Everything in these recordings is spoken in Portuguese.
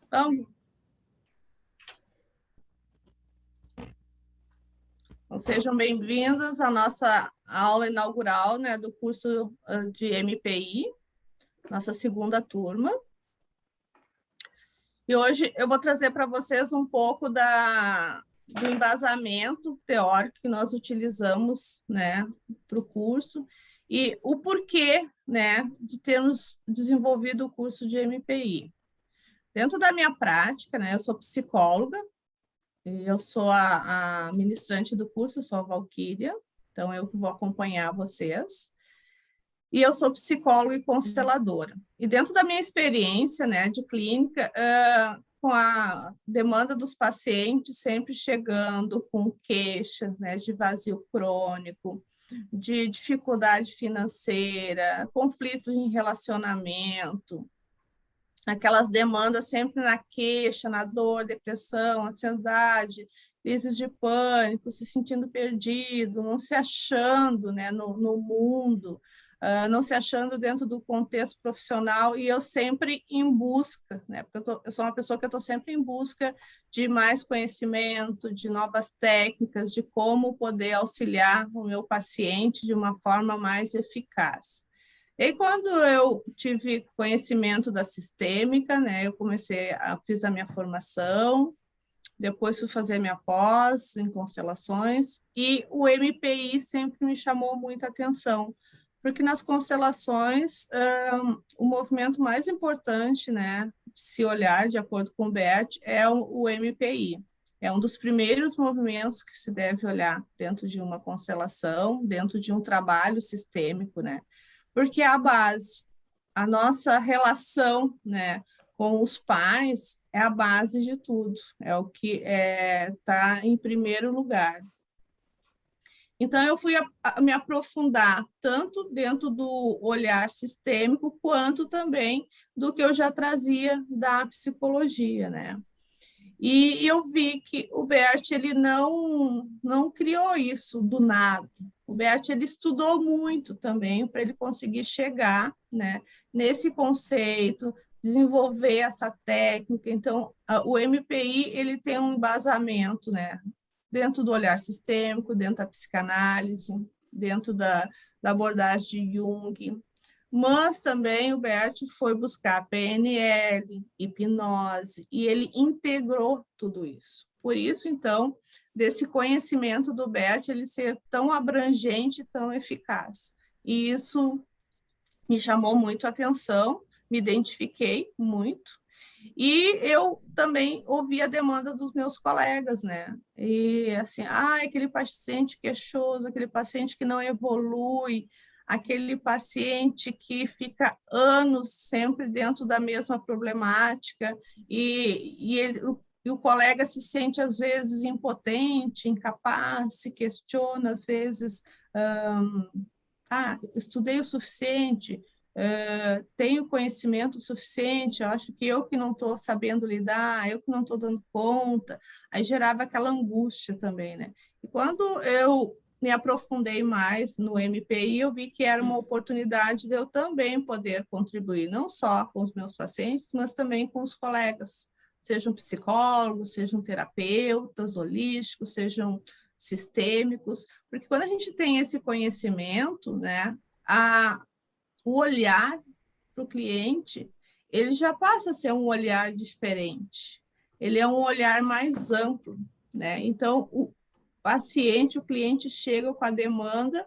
Então, sejam bem-vindos à nossa aula inaugural, né, do curso de MPI, nossa segunda turma. E hoje eu vou trazer para vocês um pouco do embasamento teórico que nós utilizamos, né, para o curso e o porquê, né, de termos desenvolvido o curso de MPI. Dentro da minha prática, né, eu sou psicóloga, eu sou a ministrante do curso, sou a Valquíria, então eu vou acompanhar vocês. E eu sou psicóloga e consteladora. E dentro da minha experiência, né, de clínica, com a demanda dos pacientes sempre chegando com queixa, né, de vazio crônico, de dificuldade financeira, conflito em relacionamento, aquelas demandas sempre na queixa, na dor, depressão, ansiedade, crises de pânico, se sentindo perdido, não se achando, né, no mundo, não se achando dentro do contexto profissional, e eu sempre em busca, né, porque eu sou uma pessoa que eu estou sempre em busca de mais conhecimento, de novas técnicas, de como poder auxiliar o meu paciente de uma forma mais eficaz. E quando eu tive conhecimento da sistêmica, né, fiz a minha formação, depois fui fazer minha pós em constelações, e o MPI sempre me chamou muita atenção, porque nas constelações, o movimento mais importante, né, de se olhar, de acordo com o Bert, é o MPI. É um dos primeiros movimentos que se deve olhar dentro de uma constelação, dentro de um trabalho sistêmico, né? Porque é a base, a nossa relação, né, com os pais é a base de tudo, é o que está em primeiro lugar. Então, eu fui me aprofundar tanto dentro do olhar sistêmico, quanto também do que eu já trazia da psicologia, né? E eu vi que o Bert ele não criou isso do nada. O Bert ele estudou muito também para ele conseguir chegar, né, nesse conceito, desenvolver essa técnica. Então, o MPI ele tem um embasamento, né, dentro do olhar sistêmico, dentro da psicanálise, dentro da abordagem de Jung, mas também o Bert foi buscar PNL, hipnose, e ele integrou tudo isso. Por isso, então, desse conhecimento do Bert ele ser tão abrangente, tão eficaz. E isso me chamou muito a atenção, me identifiquei muito, e eu também ouvi a demanda dos meus colegas, né? E assim, aquele paciente queixoso, aquele paciente que não evolui, aquele paciente que fica anos sempre dentro da mesma problemática, e o colega se sente, às vezes, impotente, incapaz, se questiona, às vezes, estudei o suficiente, tenho conhecimento suficiente, eu acho que eu que não estou sabendo lidar, eu que não estou dando conta, aí gerava aquela angústia também, né? E quando eu me aprofundei mais no MPI, eu vi que era uma oportunidade de eu também poder contribuir, não só com os meus pacientes, mas também com os colegas, sejam psicólogos, sejam terapeutas holísticos, sejam sistêmicos, porque quando a gente tem esse conhecimento, né, o olhar para o cliente, ele já passa a ser um olhar diferente. Ele é um olhar mais amplo, né? Então, o paciente, o cliente chega com a demanda,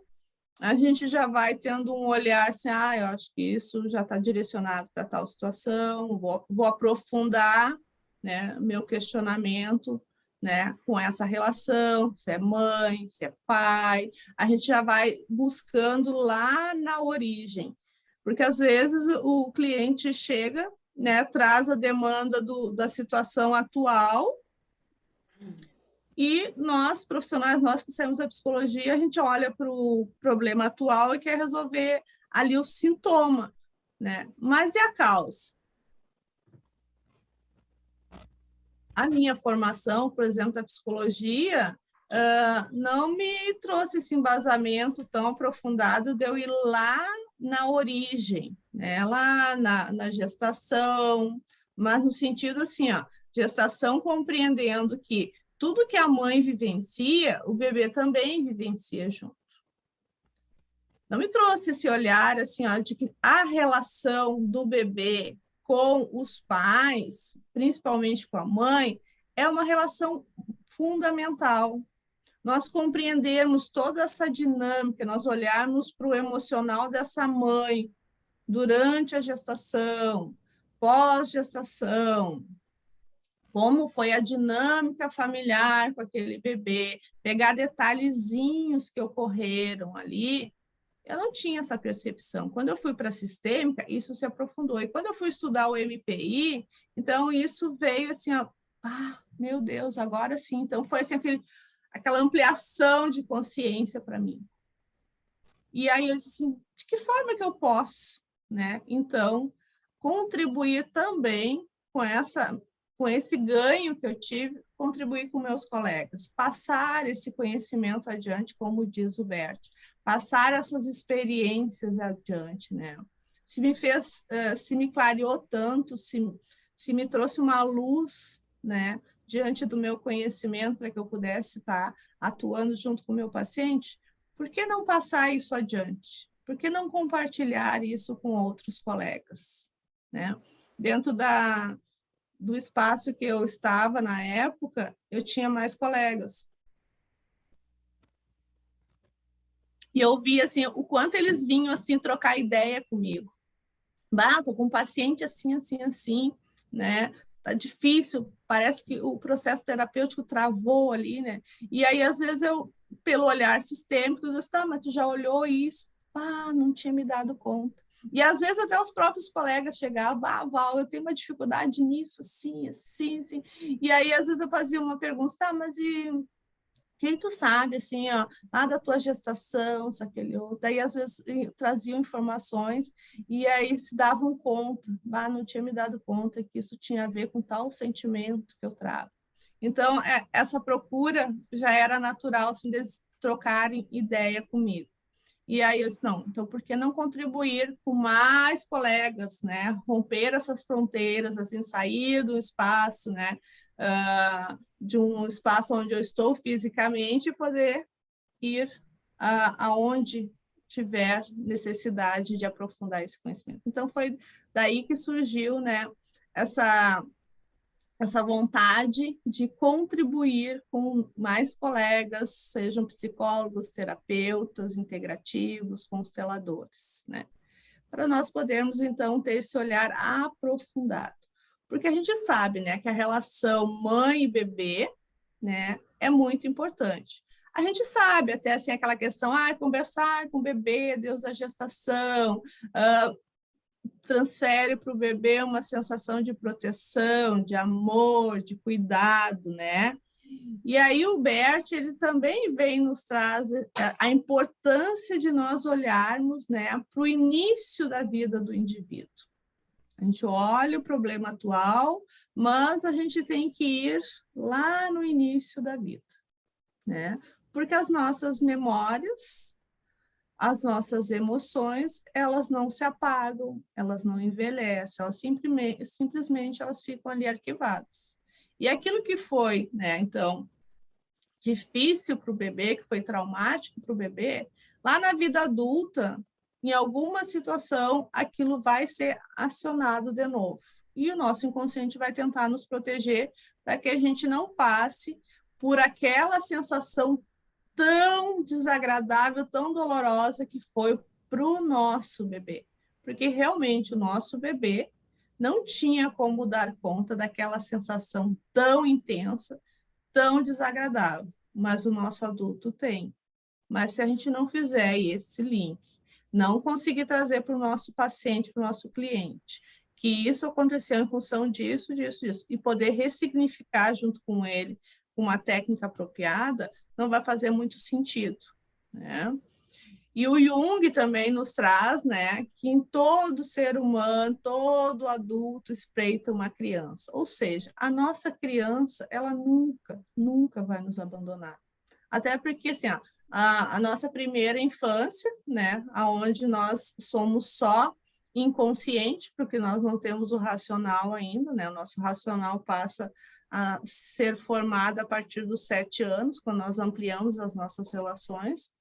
a gente já vai tendo um olhar assim, eu acho que isso já está direcionado para tal situação, vou aprofundar, né, meu questionamento, né, com essa relação, se é mãe, se é pai, a gente já vai buscando lá na origem, porque às vezes o cliente chega, né, traz a demanda da situação atual, e nós, profissionais, nós que saímos da psicologia, a gente olha para o problema atual e quer resolver ali o sintoma, né? Mas e a causa? A minha formação, por exemplo, da psicologia, não me trouxe esse embasamento tão aprofundado de eu ir lá na origem, né? Lá na gestação, mas no sentido assim, ó, gestação compreendendo que tudo que a mãe vivencia, o bebê também vivencia junto. Não me trouxe esse olhar assim, ó, de que a relação do bebê com os pais, principalmente com a mãe, é uma relação fundamental. Nós compreendermos toda essa dinâmica, nós olharmos para o emocional dessa mãe durante a gestação, pós-gestação, como foi a dinâmica familiar com aquele bebê, pegar detalhezinhos que ocorreram ali, eu não tinha essa percepção. Quando eu fui para a sistêmica, isso se aprofundou. E quando eu fui estudar o MPI, então isso veio assim, ó, meu Deus, agora sim. Então foi assim, aquela ampliação de consciência para mim. E aí eu disse assim, de que forma que eu posso, né? Então, contribuir também com esse ganho que eu tive, contribuir com meus colegas, passar esse conhecimento adiante, como diz o Bert, passar essas experiências adiante, né? Se me clareou tanto, se me trouxe uma luz, né, diante do meu conhecimento para que eu pudesse estar atuando junto com o meu paciente, por que não passar isso adiante? Por que não compartilhar isso com outros colegas, né? Dentro do espaço que eu estava na época, eu tinha mais colegas. E eu via assim, o quanto eles vinham assim trocar ideia comigo. Tô com um paciente assim, assim, assim, né? Tá difícil, parece que o processo terapêutico travou ali, né? E aí, às vezes, eu, pelo olhar sistêmico, eu disse, tá, mas tu já olhou isso? Não tinha me dado conta. E às vezes até os próprios colegas chegavam, Val, eu tenho uma dificuldade nisso, assim, assim, assim. E aí, às vezes, eu fazia uma pergunta, tá, mas e quem tu sabe, assim, ó, da tua gestação, isso, aquele outro. Daí, às vezes, traziam informações e aí se davam conta, não tinha me dado conta que isso tinha a ver com tal sentimento que eu trago. Então, essa procura já era natural, assim, deles trocarem ideia comigo. E aí eu disse, não, então por que não contribuir com mais colegas, né? Romper essas fronteiras, assim, sair do espaço, né? De um espaço onde eu estou fisicamente e poder ir aonde tiver necessidade de aprofundar esse conhecimento. Então foi daí que surgiu, né? Essa vontade de contribuir com mais colegas, sejam psicólogos, terapeutas, integrativos, consteladores, né? Para nós podermos, então, ter esse olhar aprofundado. Porque a gente sabe, né, que a relação mãe e bebê, né, é muito importante. A gente sabe até, assim, aquela questão, conversar com o bebê, Deus da gestação, transfere para o bebê uma sensação de proteção, de amor, de cuidado, né? E aí o Bert, ele também vem nos trazer a importância de nós olharmos, né, para o início da vida do indivíduo. A gente olha o problema atual, mas a gente tem que ir lá no início da vida, né? Porque as nossas memórias, as nossas emoções, elas não se apagam, elas não envelhecem, elas simplesmente elas ficam ali arquivadas. E aquilo que foi, né, então, difícil para o bebê, que foi traumático para o bebê, lá na vida adulta, em alguma situação, aquilo vai ser acionado de novo. E o nosso inconsciente vai tentar nos proteger para que a gente não passe por aquela sensação tão desagradável, tão dolorosa que foi para o nosso bebê. Porque realmente o nosso bebê não tinha como dar conta daquela sensação tão intensa, tão desagradável, mas o nosso adulto tem. Mas se a gente não fizer esse link, não conseguir trazer para o nosso paciente, para o nosso cliente, que isso aconteceu em função disso, disso, disso, e poder ressignificar junto com ele, com uma técnica apropriada, não vai fazer muito sentido, né? E o Jung também nos traz, né, que em todo ser humano, todo adulto espreita uma criança. Ou seja, a nossa criança, ela nunca, nunca vai nos abandonar. Até porque, assim, a nossa primeira infância, né, onde nós somos só inconsciente, porque nós não temos o racional ainda, né? O nosso racional passa a ser formado a partir dos 7 anos, quando nós ampliamos as nossas relações.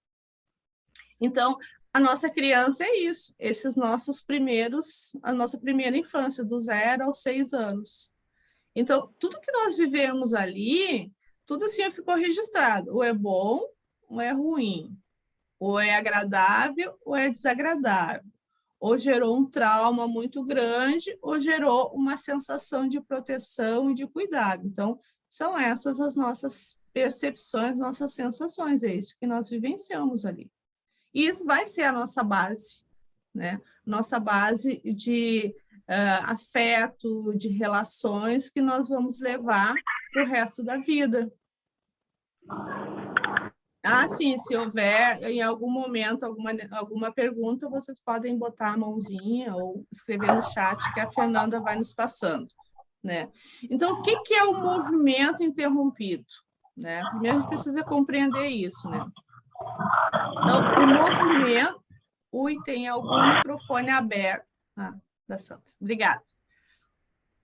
Então, a nossa criança é isso, esses nossos primeiros, a nossa primeira infância, do 0 aos 6 anos. Então, tudo que nós vivemos ali, tudo assim ficou registrado, ou é bom, ou é ruim, ou é agradável, ou é desagradável, ou gerou um trauma muito grande, ou gerou uma sensação de proteção e de cuidado. Então, são essas as nossas percepções, nossas sensações, é isso que nós vivenciamos ali. E isso vai ser a nossa base, né? Nossa base de afeto, de relações que nós vamos levar para o resto da vida. Ah, sim, se houver em algum momento alguma pergunta, vocês podem botar a mãozinha ou escrever no chat que a Fernanda vai nos passando, né? Então, o que é o movimento interrompido? Né? Primeiro, a gente precisa compreender isso, né? Então, o movimento... Ui, tem algum microfone aberto. Ah, da Santa. Obrigada.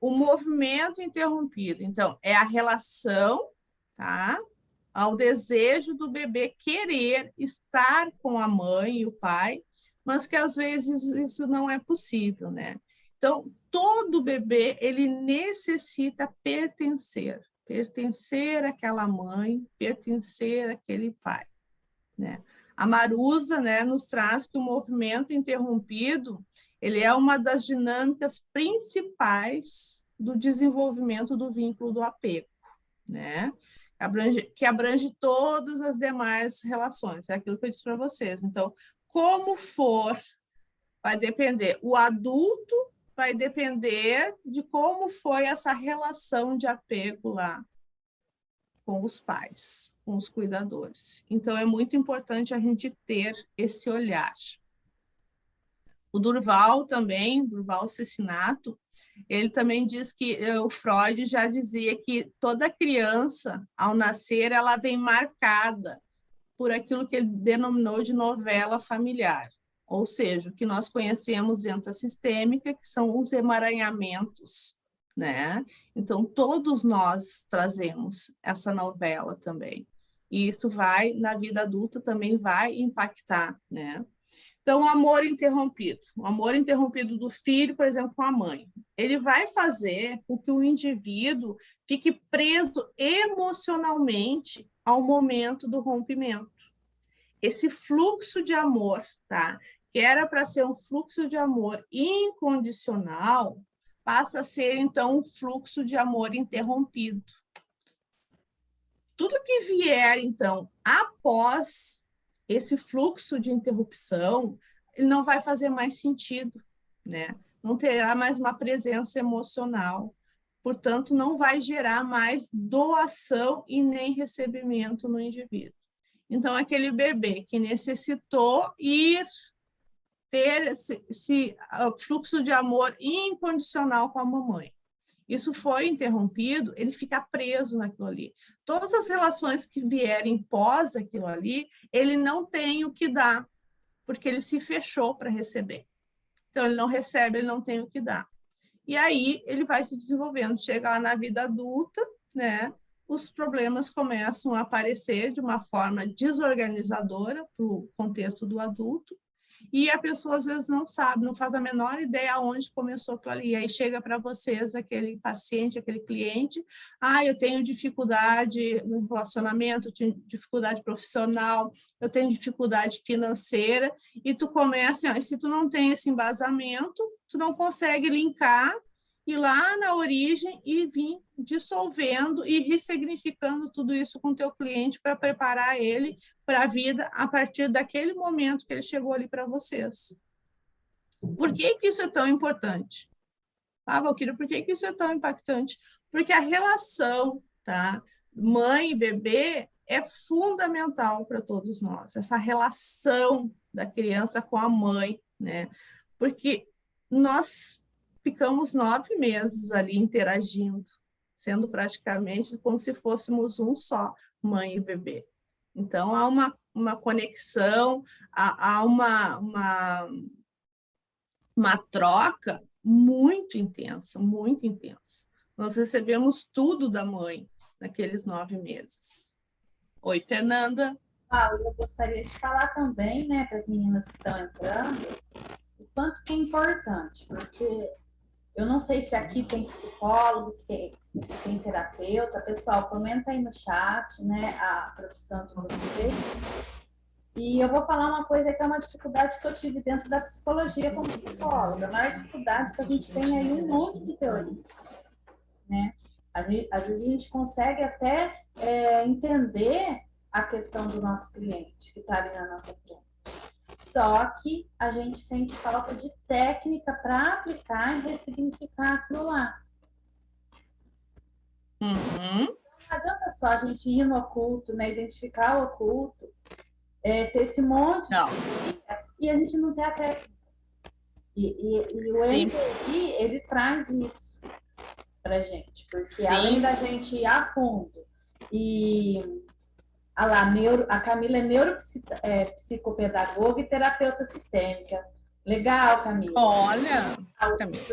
O movimento interrompido, então, é a relação, tá? Ao desejo do bebê querer estar com a mãe e o pai, mas que às vezes isso não é possível, né? Então, todo bebê, ele necessita pertencer àquela mãe, pertencer àquele pai, né? A Marusa, né, nos traz que o movimento interrompido, ele é uma das dinâmicas principais do desenvolvimento do vínculo do apego, né? Que abrange todas as demais relações, é aquilo que eu disse para vocês. Então, como for, vai depender. O adulto vai depender de como foi essa relação de apego lá com os pais, com os cuidadores. Então, é muito importante a gente ter esse olhar. O Durval também, Durval Cecinato, ele também diz que o Freud já dizia que toda criança, ao nascer, ela vem marcada por aquilo que ele denominou de novela familiar, ou seja, o que nós conhecemos dentro da sistêmica, que são os emaranhamentos, né? Então, todos nós trazemos essa novela também. E isso vai, na vida adulta, também vai impactar, né? Então, o amor interrompido do filho, por exemplo, com a mãe, ele vai fazer com que o indivíduo fique preso emocionalmente ao momento do rompimento. Esse fluxo de amor, tá? Que era para ser um fluxo de amor incondicional, passa a ser, então, um fluxo de amor interrompido. Tudo que vier, então, após esse fluxo de interrupção, ele não vai fazer mais sentido, né? Não terá mais uma presença emocional, portanto, não vai gerar mais doação e nem recebimento no indivíduo. Então, aquele bebê que necessitou ter esse fluxo de amor incondicional com a mamãe, isso foi interrompido, ele fica preso naquilo ali. Todas as relações que vierem pós aquilo ali, ele não tem o que dar, porque ele se fechou para receber. Então, ele não recebe, ele não tem o que dar. E aí, ele vai se desenvolvendo. Chega lá na vida adulta, né? Os problemas começam a aparecer de uma forma desorganizadora para o contexto do adulto, e a pessoa às vezes não sabe, não faz a menor ideia aonde começou aquilo ali. E aí chega para vocês aquele paciente, aquele cliente, eu tenho dificuldade no relacionamento, eu tenho dificuldade profissional, eu tenho dificuldade financeira, e tu começa, se tu não tem esse embasamento, tu não consegue linkar, ir lá na origem e vir dissolvendo e ressignificando tudo isso com o teu cliente para preparar ele para a vida a partir daquele momento que ele chegou ali para vocês. Por que isso é tão importante? Valquíria, por que isso é tão impactante? Porque a relação, tá, mãe e bebê é fundamental para todos nós, essa relação da criança com a mãe, né? Porque nós ficamos 9 meses ali interagindo, sendo praticamente como se fôssemos um só, mãe e bebê. Então, há uma conexão, há uma troca muito intensa, muito intensa. Nós recebemos tudo da mãe naqueles 9 meses. Oi, Fernanda. Eu gostaria de falar também, né, para as meninas que estão entrando, o quanto que é importante, porque eu não sei se aqui tem psicólogo, se tem terapeuta. Pessoal, comenta aí no chat, né, a profissão de vocês. E eu vou falar uma coisa que é uma dificuldade que eu tive dentro da psicologia como psicóloga. A maior dificuldade que a gente tem aí um monte de teoria, né? Às vezes a gente consegue até entender a questão do nosso cliente que está ali na nossa frente. Só que a gente sente falta de técnica para aplicar e ressignificar aquilo lá. Uhum. Não adianta só a gente ir no oculto, né, identificar o oculto, ter esse monte e a gente não ter a técnica. E o MPI, ele traz isso para gente, porque Sim. além da gente ir a fundo e a Camila é neuropsicopedagoga e terapeuta sistêmica. Legal, Camila. Olha, Camila.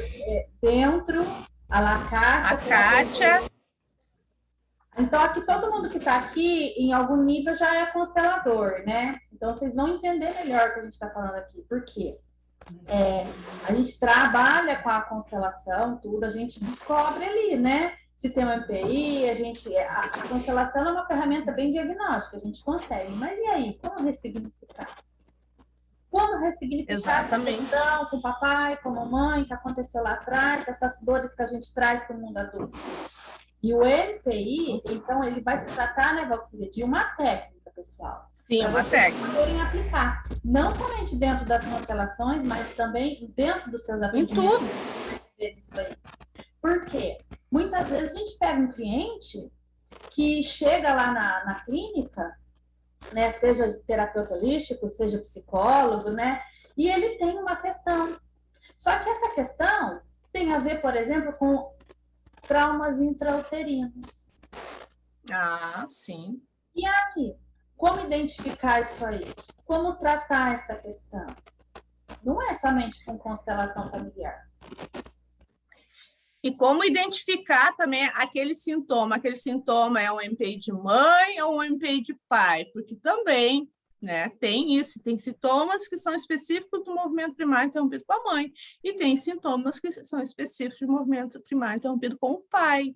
Dentro, a Kátia. Então, aqui, todo mundo que está aqui, em algum nível, já é constelador, né? Então, vocês vão entender melhor o que a gente está falando aqui. Por quê? A gente trabalha com a constelação, tudo, a gente descobre ali, né? Se tem um MPI, a constelação é uma ferramenta bem diagnóstica, a gente consegue. Mas e aí, como ressignificar? Como ressignificar essa questão com o papai, com a mamãe, que aconteceu lá atrás, essas dores que a gente traz para o mundo adulto? E o MPI, então, ele vai se tratar, né, Valquíria, de uma técnica, pessoal. Sim, uma técnica. Para poderem aplicar, não somente dentro das constelações, mas também dentro dos seus atendimentos. Em tudo. Isso aí. Por quê? Muitas vezes a gente pega um cliente que chega lá na clínica, né, seja terapeuta holístico, seja psicólogo, né, e ele tem uma questão. Só que essa questão tem a ver, por exemplo, com traumas intrauterinos. Ah, sim. E aí, como identificar isso aí? Como tratar essa questão? Não é somente com constelação familiar. E como identificar também aquele sintoma? Aquele sintoma é um MPI de mãe ou um MPI de pai? Porque também, né, tem isso, tem sintomas que são específicos do movimento primário interrompido com a mãe, e tem sintomas que são específicos do movimento primário interrompido com o pai,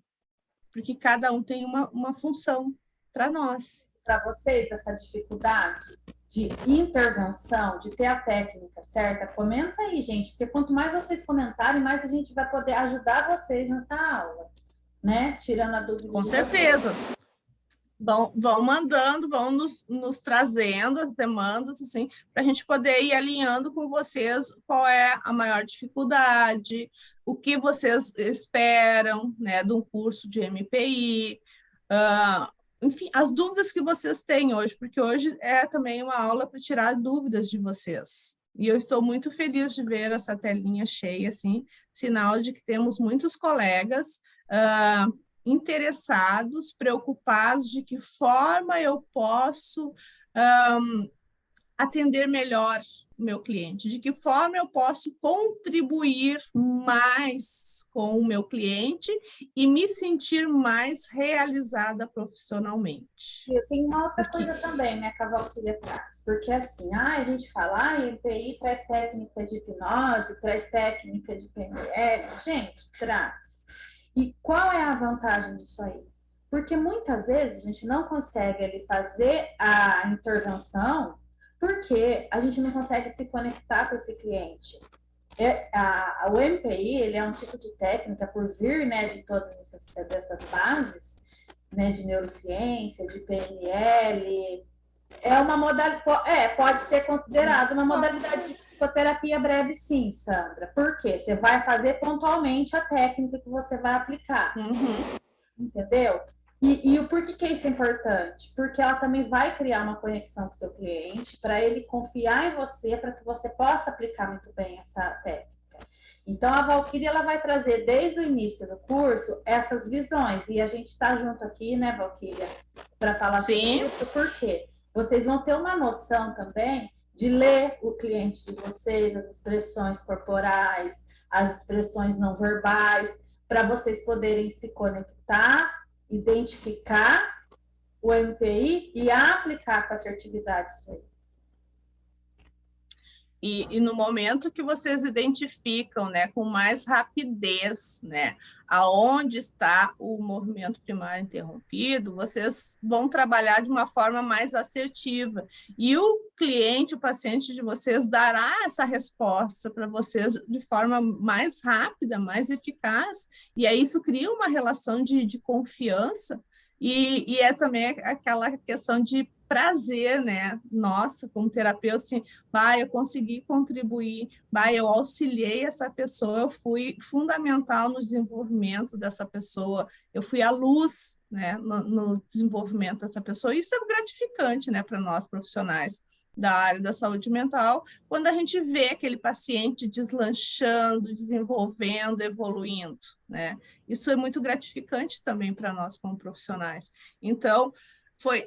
porque cada um tem uma função para nós. Para vocês, essa dificuldade de intervenção, de ter a técnica certa, comenta aí, gente, porque quanto mais vocês comentarem, mais a gente vai poder ajudar vocês nessa aula, né? Tirando a dúvida. Com certeza. Vão mandando, vão nos trazendo as demandas, assim, para a gente poder ir alinhando com vocês qual é a maior dificuldade, o que vocês esperam, né, de um curso de MPI, enfim, as dúvidas que vocês têm hoje, porque hoje é também uma aula para tirar dúvidas de vocês. E eu estou muito feliz de ver essa telinha cheia, assim, sinal de que temos muitos colegas interessados, preocupados de que forma eu posso atender melhor o meu cliente, de que forma eu posso contribuir mais com o meu cliente e me sentir mais realizada profissionalmente. E tem uma outra coisa também, né, que a Valquíria traz, porque assim, a gente fala, MPI traz técnica de hipnose, traz técnica de PNL, gente, traz. E qual é a vantagem disso aí? Porque muitas vezes a gente não consegue ali fazer a intervenção porque a gente não consegue se conectar com esse cliente. O MPI, ele é um tipo de técnica por vir, né, de todas dessas bases, né, de neurociência, de PNL, é uma modalidade, pode ser considerada uma modalidade de psicoterapia breve, sim, Sandra. Por quê? Você vai fazer pontualmente a técnica que você vai aplicar. Entendeu? E o porquê que isso é importante? Porque ela também vai criar uma conexão com o seu cliente, para ele confiar em você, para que você possa aplicar muito bem essa técnica. Então, a Valquíria, ela vai trazer desde o início do curso essas visões. E a gente está junto aqui, né, Valquíria, para falar sobre isso. Por quê? Vocês vão ter uma noção também de ler o cliente de vocês, as expressões corporais, as expressões não verbais, para vocês poderem se conectar, identificar o MPI e aplicar com assertividade isso aí. E no momento que vocês identificam, né, com mais rapidez, né, aonde está o movimento primário interrompido, vocês vão trabalhar de uma forma mais assertiva. E o cliente, o paciente de vocês, dará essa resposta para vocês de forma mais rápida, mais eficaz. E aí isso cria uma relação de confiança e é também aquela questão de prazer, né? Nossa, como terapeuta, assim, eu consegui contribuir, eu auxiliei essa pessoa, eu fui fundamental no desenvolvimento dessa pessoa, eu fui a luz, né, no desenvolvimento dessa pessoa. Isso é gratificante, né, para nós profissionais da área da saúde mental, quando a gente vê aquele paciente deslanchando, desenvolvendo, evoluindo, né? Isso é muito gratificante também para nós como profissionais. Então, foi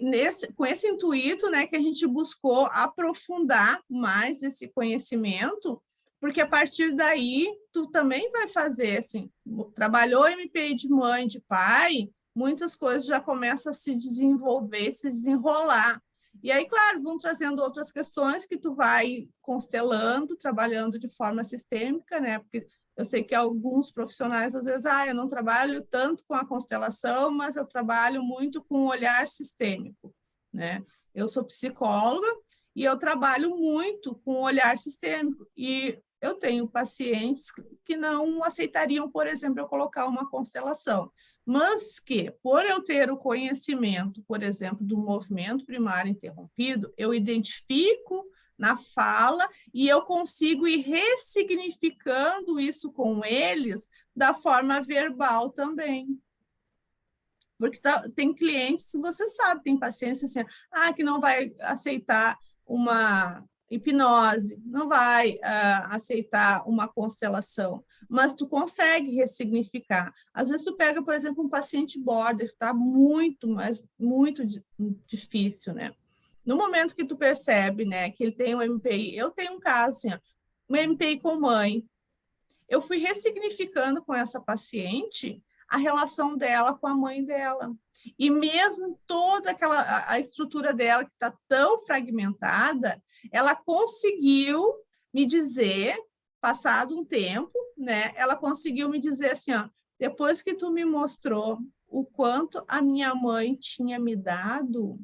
com esse intuito, né, que a gente buscou aprofundar mais esse conhecimento, porque a partir daí tu também vai fazer, assim, trabalhou MPI de mãe, de pai, muitas coisas já começam a se desenvolver, se desenrolar. E aí, claro, vão trazendo outras questões que tu vai constelando, trabalhando de forma sistêmica, né? Porque eu sei que alguns profissionais, às vezes, eu não trabalho tanto com a constelação, mas eu trabalho muito com o olhar sistêmico, né? Eu sou psicóloga e eu trabalho muito com o olhar sistêmico. E eu tenho pacientes que não aceitariam, por exemplo, eu colocar uma constelação, mas que, por eu ter o conhecimento, por exemplo, do movimento primário interrompido, eu identifico na fala e eu consigo ir ressignificando isso com eles da forma verbal também. Porque tem clientes, você sabe, tem pacientes assim, que não vai aceitar uma hipnose, não vai aceitar uma constelação, mas tu consegue ressignificar. Às vezes tu pega, por exemplo, um paciente border, tá muito difícil, né? No momento que tu percebe, né, que ele tem um MPI, eu tenho um caso assim, um MPI com mãe, eu fui ressignificando com essa paciente a relação dela com a mãe dela. E mesmo toda a estrutura dela que está tão fragmentada, ela conseguiu me dizer, passado um tempo, né, ela conseguiu me dizer assim, depois que tu me mostrou o quanto a minha mãe tinha me dado,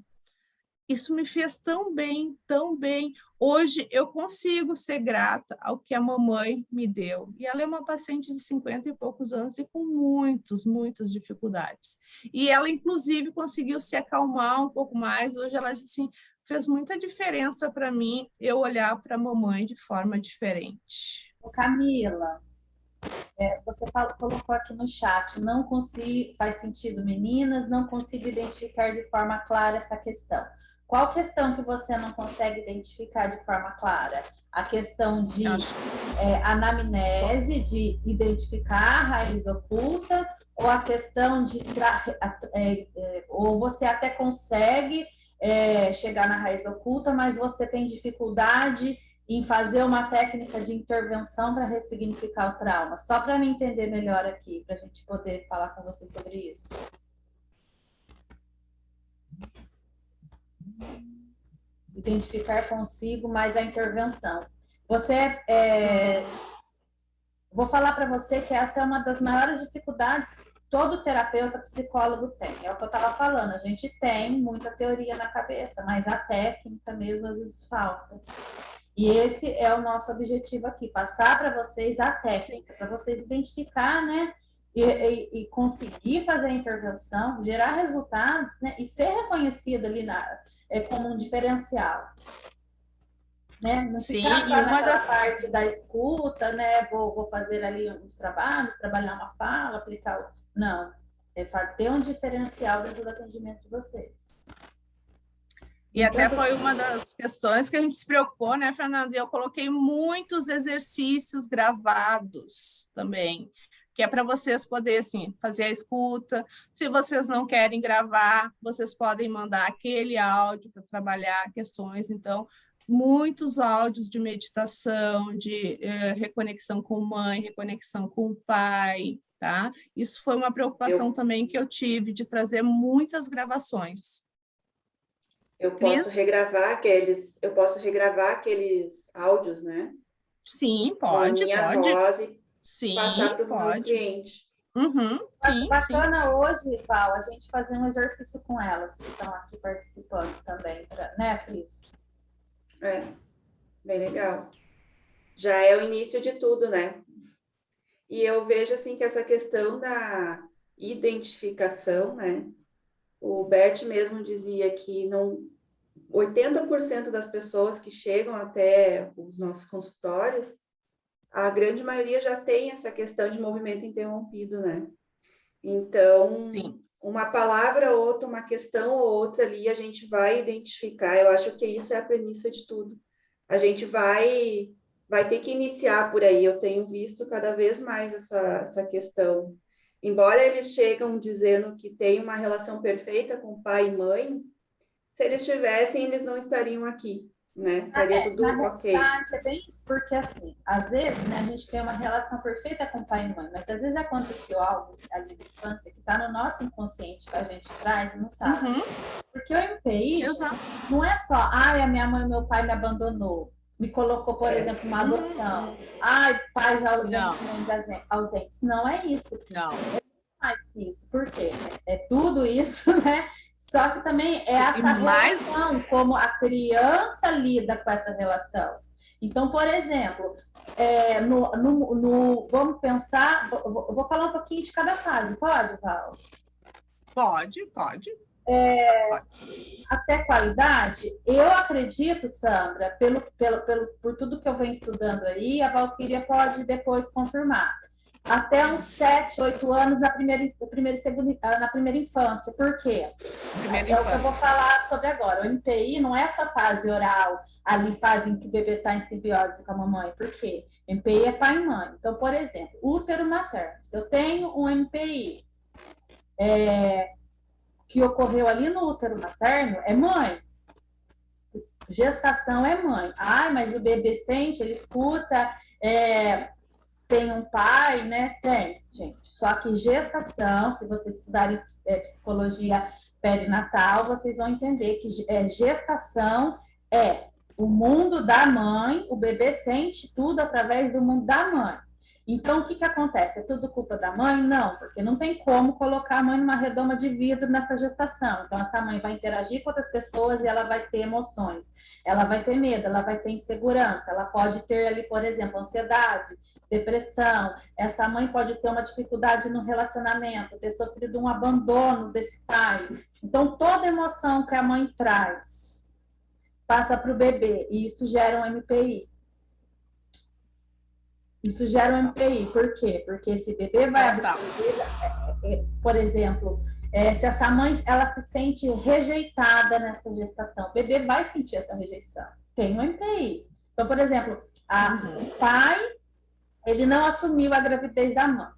isso me fez tão bem, tão bem. Hoje eu consigo ser grata ao que a mamãe me deu. E ela é uma paciente de 50 e poucos anos e com muitas dificuldades. E ela, inclusive, conseguiu se acalmar um pouco mais. Hoje ela diz assim, fez muita diferença para mim eu olhar para a mamãe de forma diferente. Camila, você colocou aqui no chat, não consigo, faz sentido, meninas, não consigo identificar de forma clara essa questão. Qual questão que você não consegue identificar de forma clara? A questão de anamnese, de identificar a raiz oculta, ou a questão de... ou você até consegue chegar na raiz oculta, mas você tem dificuldade em fazer uma técnica de intervenção para ressignificar o trauma? Só para me entender melhor aqui, para a gente poder falar com você sobre isso. Identificar consigo mais a intervenção. Vou falar para você que essa é uma das maiores dificuldades que todo terapeuta, psicólogo tem. É o que eu estava falando, a gente tem muita teoria na cabeça, mas a técnica mesmo às vezes falta. E esse é o nosso objetivo aqui, passar para vocês a técnica, para vocês identificar, né? E conseguir fazer a intervenção, gerar resultados, né? E ser reconhecido ali como um diferencial. Né? Não ficar só naquela parte da escuta, né? Vou fazer ali uns trabalhos, trabalhar uma fala, aplicar... Não, é ter um diferencial dentro do atendimento de vocês. E até foi uma das questões que a gente se preocupou, né, Fernanda? Eu coloquei muitos exercícios gravados também, que é para vocês poderem, assim, fazer a escuta. Se vocês não querem gravar, vocês podem mandar aquele áudio para trabalhar questões. Então, muitos áudios de meditação, de reconexão com mãe, reconexão com o pai, tá? Isso foi uma preocupação também que eu tive, de trazer muitas gravações. Eu posso regravar aqueles áudios, né? Sim, Com a pode, minha pode. voz e Sim, passar para o meu pode. cliente. Uhum, Acho sim, bacana hoje, Val, a gente fazer um exercício com elas que estão aqui participando também, né, Cris? É, bem legal. Já é o início de tudo, né? E eu vejo, assim, que essa questão da identificação, né? O Bert mesmo dizia que não, 80% das pessoas que chegam até os nossos consultórios, a grande maioria já tem essa questão de movimento interrompido, né? Então, sim. uma palavra ou outra, uma questão ou outra ali, a gente vai identificar. Eu acho que isso é a premissa de tudo. A gente vai ter que iniciar por aí. Eu tenho visto cada vez mais essa questão. Embora eles chegam dizendo que tem uma relação perfeita com pai e mãe, se eles tivessem, eles não estariam aqui, né? Estaria tudo Na ok. realidade, é bem isso, porque assim, às vezes, né, a gente tem uma relação perfeita com pai e mãe, mas às vezes aconteceu algo ali na infância que está no nosso inconsciente, que a gente traz e não sabe. Uhum, Porque o MPI, exato. gente, não é só, ai, a minha mãe e meu pai me abandonou, me colocou, por exemplo, uma adoção, ai, pais ausentes, mães ausentes. Não é isso. Não. Mais que isso. Por quê? É tudo isso, né? Só que também é essa relação, como a criança lida com essa relação. Então, por exemplo, vamos pensar, eu vou falar um pouquinho de cada fase, pode, Val? Pode. Até qualidade, eu acredito, Sandra, por tudo que eu venho estudando aí, a Valquíria pode depois confirmar. Até uns 7, 8 anos na primeira infância. Por quê? É o que eu vou falar sobre agora. O MPI não é só fase oral, ali fase em que o bebê está em simbiose com a mamãe. Por quê? MPI é pai e mãe. Então, por exemplo, útero materno. Se eu tenho um MPI que ocorreu ali no útero materno, é mãe. Gestação é mãe. Ai, mas o bebê sente, ele escuta, tem um pai, né? Tem, gente. Só que gestação, se vocês estudarem psicologia perinatal, vocês vão entender que gestação é o mundo da mãe, o bebê sente tudo através do mundo da mãe. Então, o que acontece? É tudo culpa da mãe? Não, porque não tem como colocar a mãe numa redoma de vidro nessa gestação. Então, essa mãe vai interagir com outras pessoas e ela vai ter emoções. Ela vai ter medo, ela vai ter insegurança, ela pode ter ali, por exemplo, ansiedade, depressão. Essa mãe pode ter uma dificuldade no relacionamento, ter sofrido um abandono desse pai. Então, toda emoção que a mãe traz passa para o bebê e isso gera um MPI. Isso gera um MPI. Por quê? Porque esse bebê vai absorver, por exemplo, se essa mãe ela se sente rejeitada nessa gestação, o bebê vai sentir essa rejeição. Tem um MPI. Então, por exemplo, o pai ele não assumiu a gravidez da mãe.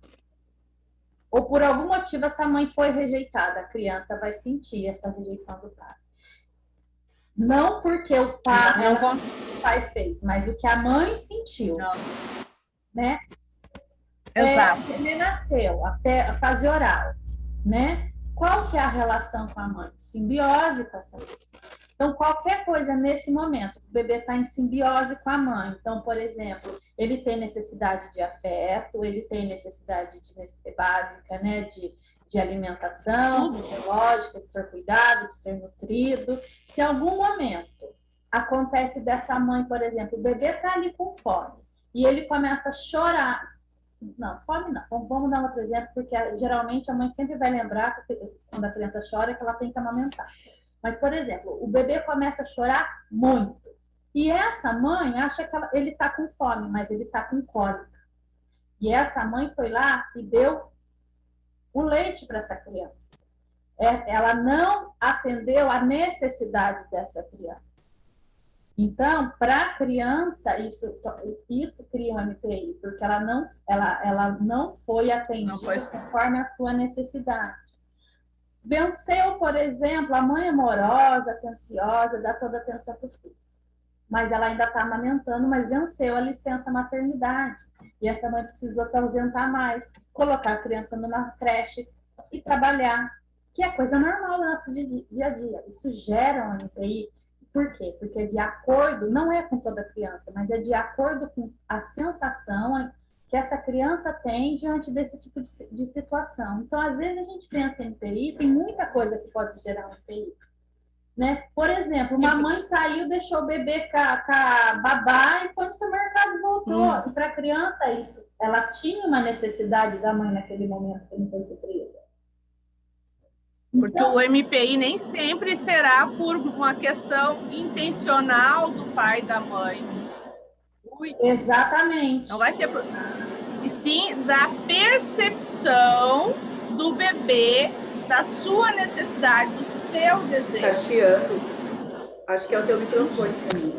Ou por algum motivo essa mãe foi rejeitada, a criança vai sentir essa rejeição do pai. Não porque o pai fez, mas o que a mãe sentiu. Não. Né? Exato. Ele nasceu até a fase oral, né? Qual que é a relação com a mãe? Simbiose com essa mãe. Então, qualquer coisa nesse momento, o bebê está em simbiose com a mãe. Então, por exemplo, ele tem necessidade de afeto, ele tem necessidade básica, né? De alimentação, fisiológica, de ser cuidado, de ser nutrido. Se em algum momento acontece dessa mãe, por exemplo, o bebê está ali com fome, e ele começa a chorar. Não, fome não. Vamos dar outro exemplo, porque geralmente a mãe sempre vai lembrar, quando a criança chora, que ela tem que amamentar. Mas, por exemplo, o bebê começa a chorar muito. E essa mãe acha que ele está com fome, mas ele está com cólica. E essa mãe foi lá e deu o leite para essa criança. Ela não atendeu a necessidade dessa criança. Então, para a criança, isso cria um MPI, porque ela não foi atendida conforme a sua necessidade. Venceu, por exemplo, a mãe amorosa, atenciosa, dá toda a atenção para o filho. mas ela ainda está amamentando, mas venceu a licença maternidade. E essa mãe precisou se ausentar mais, colocar a criança numa creche e trabalhar, que é coisa normal do nosso dia a dia. Isso gera um NPI. Por quê? Porque de acordo, não é com toda criança, mas é de acordo com a sensação que essa criança tem diante desse tipo de situação. Então, às vezes, a gente pensa em NPI, tem muita coisa que pode gerar um NPI. Né? Por exemplo, uma mãe saiu, deixou o bebê com a babá e foi no supermercado e voltou. E para a criança, isso, ela tinha uma necessidade da mãe naquele momento que não foi suprida. Porque o MPI nem sempre será por uma questão intencional do pai e da mãe. Exatamente. Não vai ser por... E sim da percepção do bebê, da sua necessidade, do seu desejo. Tá chiando. Acho que é o teu microfone também.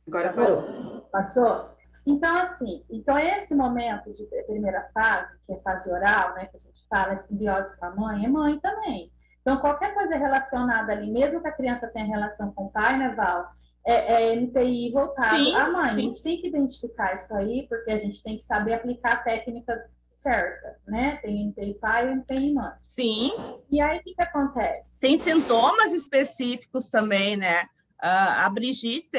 Agora parou. Passou? Então, assim, esse momento de primeira fase, que é fase oral, né, que a gente fala, é simbiose com a mãe, é mãe também. Então, qualquer coisa relacionada ali, mesmo que a criança tenha relação com o pai, né, Val, é MPI voltado à mãe. A gente tem que identificar isso aí, porque a gente tem que saber aplicar a técnica certa, né? Tem MPI pai e MPI mãe. Sim. E aí, o que acontece? Tem sintomas específicos também, né? A Brigitte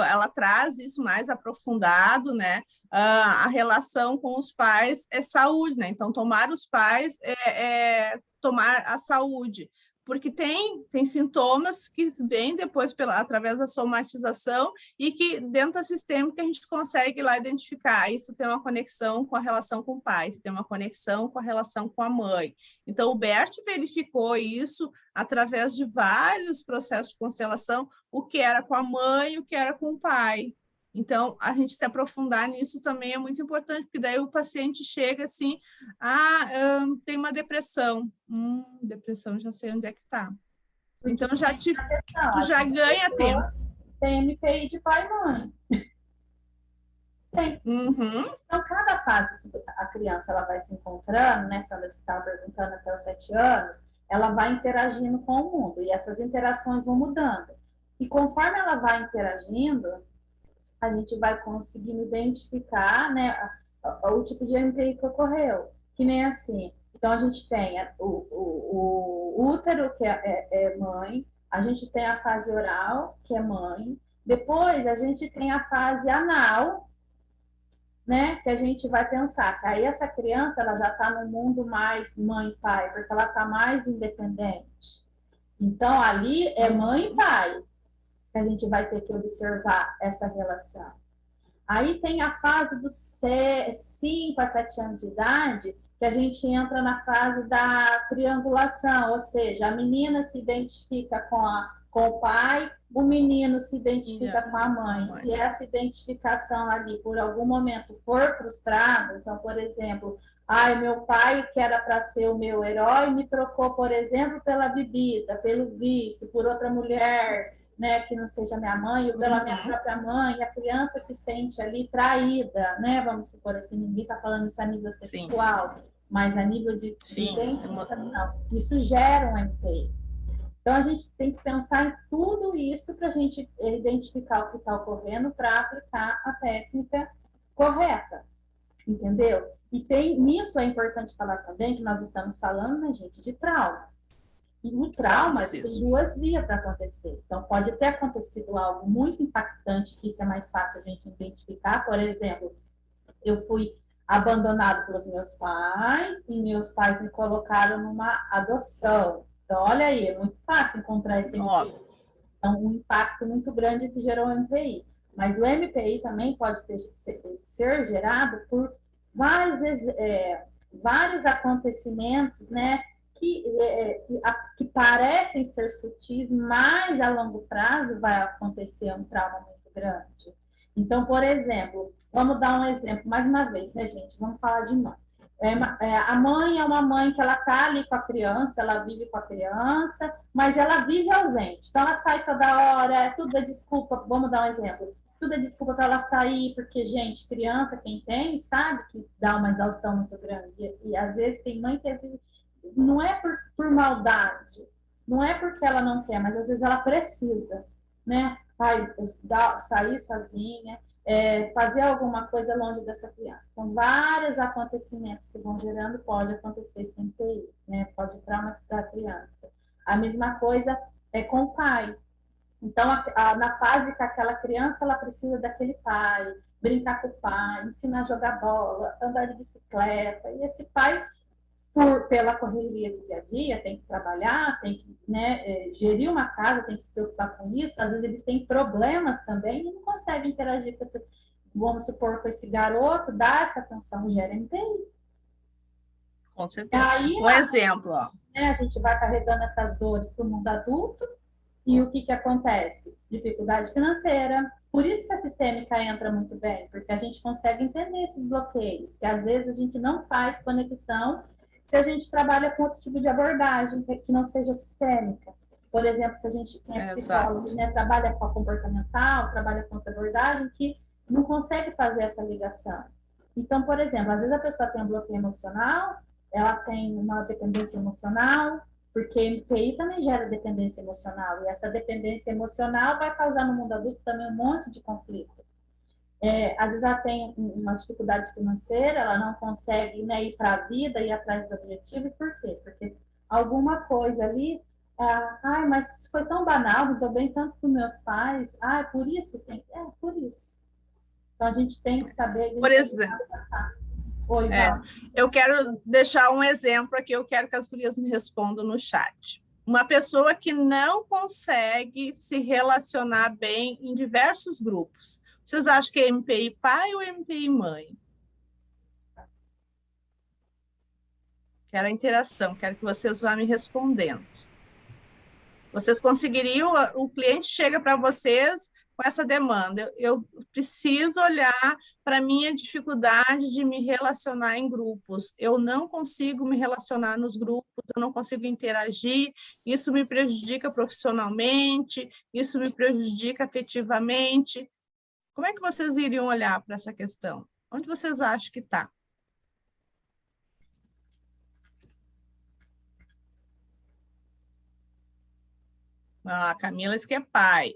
ela traz isso mais aprofundado, né? A relação com os pais é saúde, né? Então, tomar os pais é tomar a saúde, porque tem sintomas que vêm depois através da somatização e que dentro da sistêmica a gente consegue lá identificar. Isso tem uma conexão com a relação com o pai, tem uma conexão com a relação com a mãe. Então, o Bert verificou isso através de vários processos de constelação, o que era com a mãe e o que era com o pai. Então, a gente se aprofundar nisso também é muito importante, porque daí o paciente chega assim, tem uma depressão. Depressão, já sei onde é que está. Então, tu já ganha tempo. Tem MPI de pai e mãe. Tem. Então, cada fase que a criança ela vai se encontrando, né, Sandra, você estava perguntando até os 7 anos, ela vai interagindo com o mundo, e essas interações vão mudando. E conforme ela vai interagindo, a gente vai conseguindo identificar, né, o tipo de MPI que ocorreu. Que nem assim. Então, a gente tem o útero, que é mãe, a gente tem a fase oral, que é mãe, depois a gente tem a fase anal, né, que a gente vai pensar que aí essa criança ela já está no mundo mais mãe e pai, porque ela está mais independente. Então, ali é mãe e pai que a gente vai ter que observar essa relação. Aí tem a fase dos 5 a 7 anos de idade, que a gente entra na fase da triangulação, ou seja, a menina se identifica com o pai, o menino se identifica com a mãe. Se essa identificação ali, por algum momento, for frustrada, então, por exemplo, meu pai, que era para ser o meu herói, me trocou, por exemplo, pela bebida, pelo vício, por outra mulher, né, que não seja minha mãe, ou pela minha própria mãe, e a criança se sente ali traída, né, vamos supor assim, ninguém está falando isso a nível sexual, mas a nível de identificação. Isso gera um MPI. Então, a gente tem que pensar em tudo isso para a gente identificar o que está ocorrendo para aplicar a técnica correta, entendeu? E nisso é importante falar também que nós estamos falando, né, gente, de traumas. E o trauma tem 2 vias para acontecer. Então, pode ter acontecido algo muito impactante, que isso é mais fácil a gente identificar. Por exemplo, eu fui abandonado pelos meus pais e meus pais me colocaram numa adoção. Então, olha aí, é muito fácil encontrar esse MPI. Então, um impacto muito grande que gerou o MPI. Mas o MPI também pode ser gerado por vários acontecimentos, né? Que parecem ser sutis, mas a longo prazo vai acontecer um trauma muito grande. Então, por exemplo, vamos dar um exemplo, mais uma vez, né, gente? Vamos falar de mãe. A mãe é uma mãe que ela está ali com a criança, ela vive com a criança, mas ela vive ausente. Então, ela sai toda hora, tudo é desculpa, vamos dar um exemplo. Tudo é desculpa para ela sair, porque, gente, criança, quem tem, sabe que dá uma exaustão muito grande. E às vezes tem mãe que não é por maldade, não é porque ela não quer, mas às vezes ela precisa, né? Sair sozinha, fazer alguma coisa longe dessa criança. Então, vários acontecimentos que vão gerando pode acontecer sem TI, né? Pode traumatizar a criança. A mesma coisa é com o pai. Então, na fase que aquela criança ela precisa daquele pai, brincar com o pai, ensinar a jogar bola, andar de bicicleta, e esse pai, pela correria do dia a dia, tem que trabalhar, tem que, né, gerir uma casa, tem que se preocupar com isso, às vezes ele tem problemas também e não consegue interagir com esse, vamos supor, com esse garoto, dar essa atenção, gera MPI. Com certeza. Aí, um exemplo, ó. Né, a gente vai carregando essas dores para o mundo adulto, e o que acontece? Dificuldade financeira. Por isso que a sistêmica entra muito bem, porque a gente consegue entender esses bloqueios, que às vezes a gente não faz conexão se a gente trabalha com outro tipo de abordagem que não seja sistêmica. Por exemplo, se a gente tem psicólogo, né, trabalha com a comportamental, trabalha com outra abordagem que não consegue fazer essa ligação. Então, por exemplo, às vezes a pessoa tem um bloqueio emocional, ela tem uma dependência emocional, porque MPI também gera dependência emocional, e essa dependência emocional vai causar no mundo adulto também um monte de conflito. Às vezes ela tem uma dificuldade financeira, ela não consegue, né, ir para a vida, ir atrás do objetivo, por quê? Porque alguma coisa ali, mas isso foi tão banal, me deu bem tanto para os meus pais, por isso? Por isso. Então a gente tem que saber... Por exemplo... Oi, eu quero deixar um exemplo aqui, eu quero que as gurias me respondam no chat. Uma pessoa que não consegue se relacionar bem em diversos grupos. Vocês acham que é MPI pai ou MPI mãe? Quero a interação, quero que vocês vão me respondendo. Vocês conseguiriam, o cliente chega para vocês com essa demanda, eu preciso olhar para a minha dificuldade de me relacionar em grupos, eu não consigo me relacionar nos grupos, eu não consigo interagir, isso me prejudica profissionalmente, isso me prejudica afetivamente. Como é que vocês iriam olhar para essa questão? Onde vocês acham que está? Camila diz que é pai.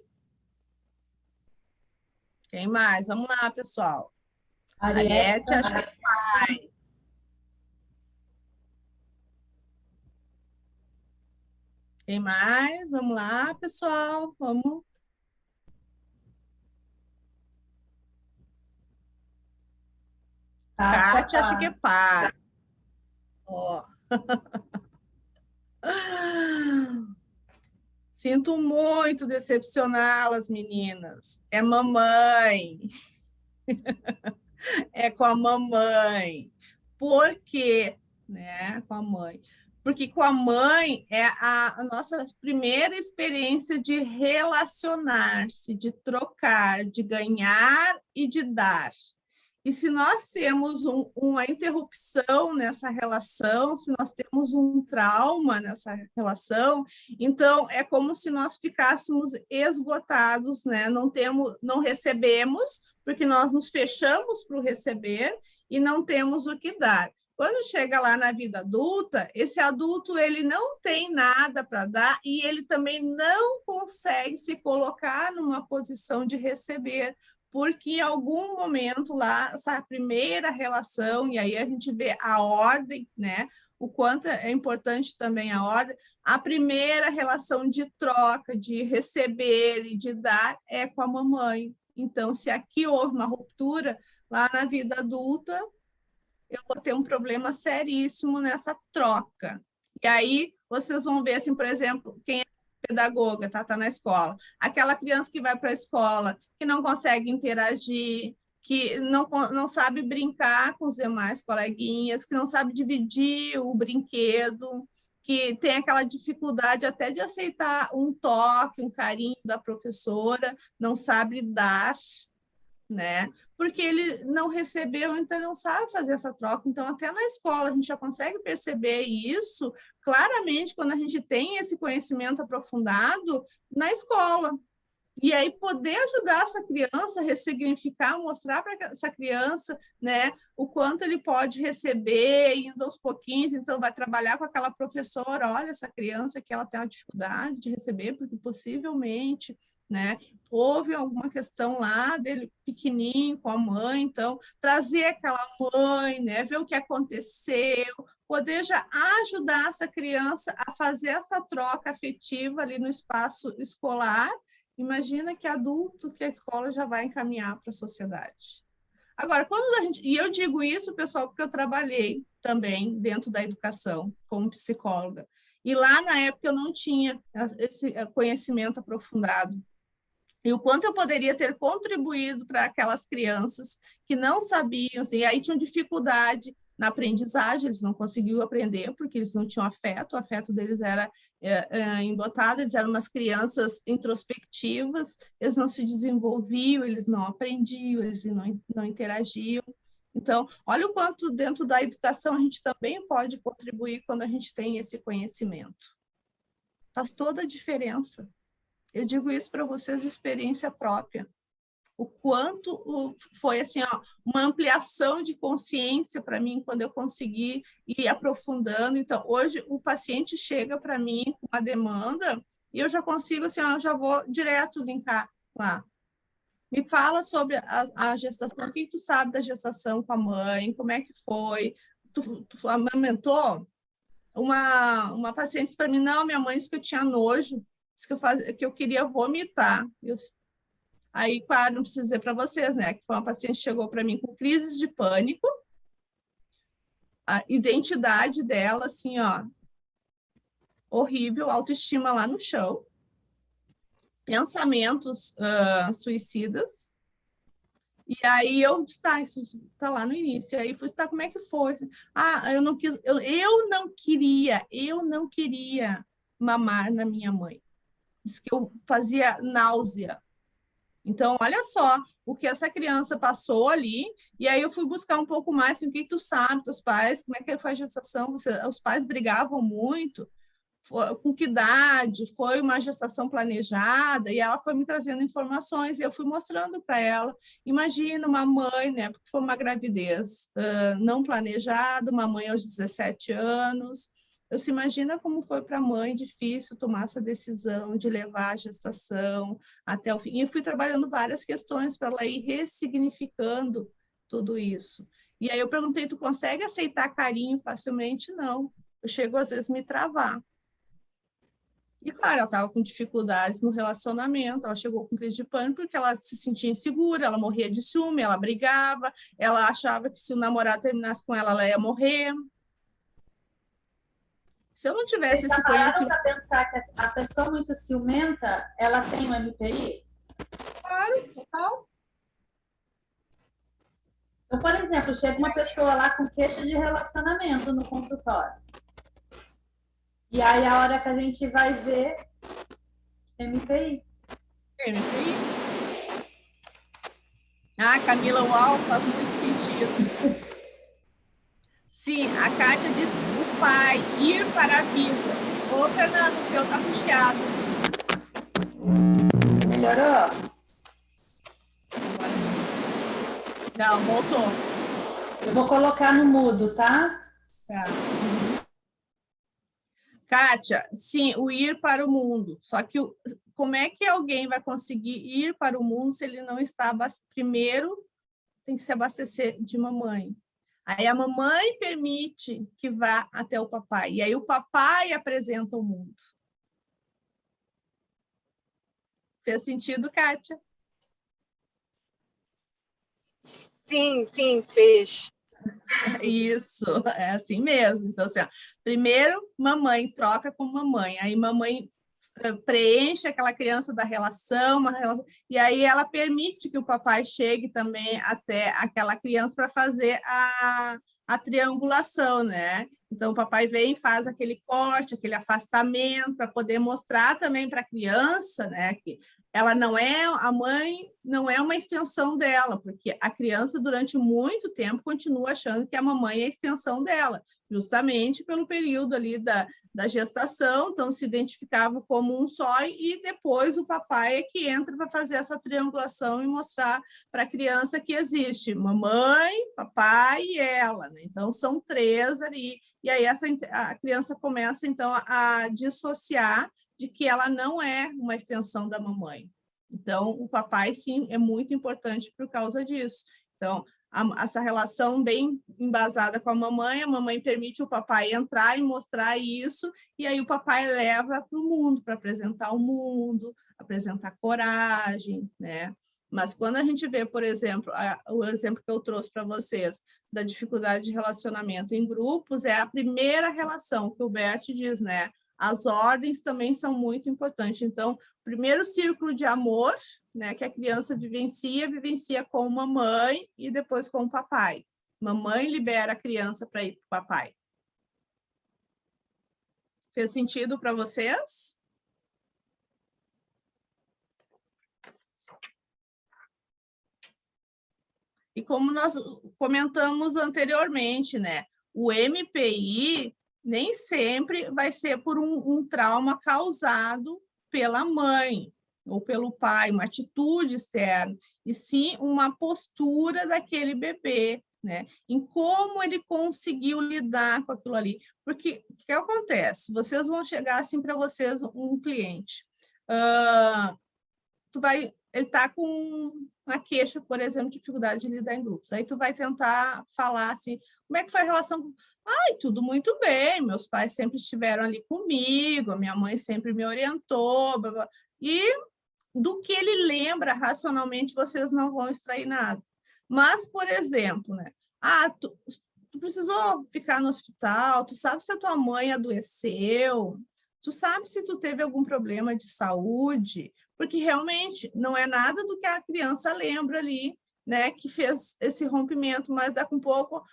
Quem mais? Vamos lá, pessoal. Ariete, acho que é pai. Quem mais? Vamos lá, pessoal. Vamos. Kátia, acho que é pai. Ó. Sinto muito decepcioná-las, meninas. É mamãe. É com a mamãe. Por quê? Né? Com a mãe. Porque com a mãe é a nossa primeira experiência de relacionar-se, de trocar, de ganhar e de dar. E se nós temos uma interrupção nessa relação, se nós temos um trauma nessa relação, então é como se nós ficássemos esgotados, né? Não recebemos, porque nós nos fechamos para o receber e não temos o que dar. Quando chega lá na vida adulta, esse adulto ele não tem nada para dar e ele também não consegue se colocar numa posição de receber, porque em algum momento lá, essa primeira relação, e aí a gente vê a ordem, né? O quanto é importante também a ordem, a primeira relação de troca, de receber e de dar é com a mamãe. Então, se aqui houve uma ruptura, lá na vida adulta, eu vou ter um problema seríssimo nessa troca. E aí, vocês vão ver, assim, por exemplo, quem é pedagoga, tá na escola, aquela criança que vai para a escola, que não consegue interagir, que não sabe brincar com os demais coleguinhas, que não sabe dividir o brinquedo, que tem aquela dificuldade até de aceitar um toque, um carinho da professora, não sabe dar, né? Porque ele não recebeu, então ele não sabe fazer essa troca. Então, até na escola, a gente já consegue perceber isso claramente quando a gente tem esse conhecimento aprofundado na escola. E aí poder ajudar essa criança a ressignificar, mostrar para essa criança, né, o quanto ele pode receber, indo aos pouquinhos. Então, vai trabalhar com aquela professora, olha, essa criança que ela tem uma dificuldade de receber, porque possivelmente, né, houve alguma questão lá dele pequenininho com a mãe, então, trazer aquela mãe, né, ver o que aconteceu, poder já ajudar essa criança a fazer essa troca afetiva ali no espaço escolar. Imagina que adulto que a escola já vai encaminhar para a sociedade. Agora, quando a gente... E eu digo isso, pessoal, porque eu trabalhei também dentro da educação como psicóloga. E lá, na época, eu não tinha esse conhecimento aprofundado. E o quanto eu poderia ter contribuído para aquelas crianças que não sabiam, assim, aí tinham dificuldade na aprendizagem, eles não conseguiam aprender porque eles não tinham afeto, o afeto deles era embotado, eles eram umas crianças introspectivas, eles não se desenvolviam, eles não aprendiam, eles não interagiam. Então, olha o quanto dentro da educação a gente também pode contribuir quando a gente tem esse conhecimento. Faz toda a diferença. Eu digo isso para vocês de experiência própria. O quanto foi assim, ó, uma ampliação de consciência para mim quando eu consegui ir aprofundando. Então, hoje o paciente chega para mim com uma demanda e eu já consigo, assim, ó, já vou direto linkar lá. Me fala sobre a gestação, o que tu sabe da gestação com a mãe, como é que foi? Tu amamentou? Uma paciente disse para mim, não, minha mãe disse que eu tinha nojo, disse que eu queria vomitar. Aí, claro, não preciso dizer para vocês, né? Que foi uma paciente que chegou para mim com crises de pânico, a identidade dela, assim, ó, horrível, autoestima lá no chão, pensamentos suicidas. E aí eu disse, tá, isso tá lá no início. Aí fui, tá, como é que foi? Ah, eu não quis, eu não queria mamar na minha mãe. Diz que eu fazia náusea. Então, olha só o que essa criança passou ali, e aí eu fui buscar um pouco mais, assim, o que tu sabe dos pais, como é que foi a gestação, os pais brigavam muito, com que idade, foi uma gestação planejada, e ela foi me trazendo informações, e eu fui mostrando para ela, imagina uma mãe, né, porque foi uma gravidez não planejada, uma mãe aos 17 anos, eu se imagina como foi para a mãe difícil tomar essa decisão de levar a gestação até o fim. E eu fui trabalhando várias questões para ela ir ressignificando tudo isso. E aí eu perguntei, tu consegue aceitar carinho facilmente? Não. Eu chego às vezes a me travar. E, claro, ela estava com dificuldades no relacionamento, ela chegou com crise de pânico porque ela se sentia insegura, ela morria de ciúme, ela brigava, ela achava que se o namorado terminasse com ela, ela ia morrer. Se eu não tivesse esse conhecimento... Para pensar que a pessoa muito ciumenta, ela tem um MPI? Claro, total. Então, por exemplo, chega uma pessoa lá com queixa de relacionamento no consultório. E aí, a hora que a gente vai ver, MPI. MPI. Ah, Camila, uau, faz muito sentido. Sim, a Kátia diz o pai ir para a vida. Ô, Fernando, o teu tá puxado. Melhorou? Não, voltou. Eu vou colocar no mudo, tá? Tá. Kátia, sim, o ir para o mundo. Só que como é que alguém vai conseguir ir para o mundo se ele não está primeiro tem que se abastecer de mamãe? Aí a mamãe permite que vá até o papai. E aí o papai apresenta o mundo. Fez sentido, Kátia? Sim, sim, fez. Isso, é assim mesmo. Então, assim, ó, primeiro, mamãe troca com mamãe. Aí mamãe preenche aquela criança da relação, e aí ela permite que o papai chegue também até aquela criança para fazer a triangulação, né? Então, o papai vem e faz aquele corte, aquele afastamento, para poder mostrar também para a criança, né, que ela não é, a mãe não é uma extensão dela, porque a criança durante muito tempo continua achando que a mamãe é a extensão dela, justamente pelo período ali da gestação, então se identificava como um só, e depois o papai é que entra para fazer essa triangulação e mostrar para a criança que existe mamãe, papai e ela, né? Então são três ali, e aí a criança começa então a dissociar de que ela não é uma extensão da mamãe. Então, o papai, sim, é muito importante por causa disso. Então, essa relação bem embasada com a mamãe permite o papai entrar e mostrar isso, e aí o papai leva para o mundo, para apresentar o mundo, apresentar coragem, né? Mas quando a gente vê, por exemplo, o exemplo que eu trouxe para vocês, da dificuldade de relacionamento em grupos, é a primeira relação que o Bert diz, né? As ordens também são muito importantes. Então, primeiro círculo de amor, né, que a criança vivencia com mamãe e depois com o papai. Mamãe libera a criança para ir para o papai. Fez sentido para vocês? E como nós comentamos anteriormente, né, o MPI nem sempre vai ser por um trauma causado pela mãe ou pelo pai, uma atitude externa, e sim uma postura daquele bebê, né? Em como ele conseguiu lidar com aquilo ali. Porque o que acontece? Vocês vão chegar assim para vocês, um cliente. Ele está com uma queixa, por exemplo, de dificuldade de lidar em grupos. Aí tu vai tentar falar assim, como é que foi a relação? Ai, tudo muito bem, meus pais sempre estiveram ali comigo, a minha mãe sempre me orientou, blá, blá. E do que ele lembra racionalmente, vocês não vão extrair nada. Mas, por exemplo, né? Tu precisou ficar no hospital, tu sabe se a tua mãe adoeceu, tu sabe se tu teve algum problema de saúde, porque realmente não é nada do que a criança lembra ali, né, que fez esse rompimento, mas daqui a um pouco,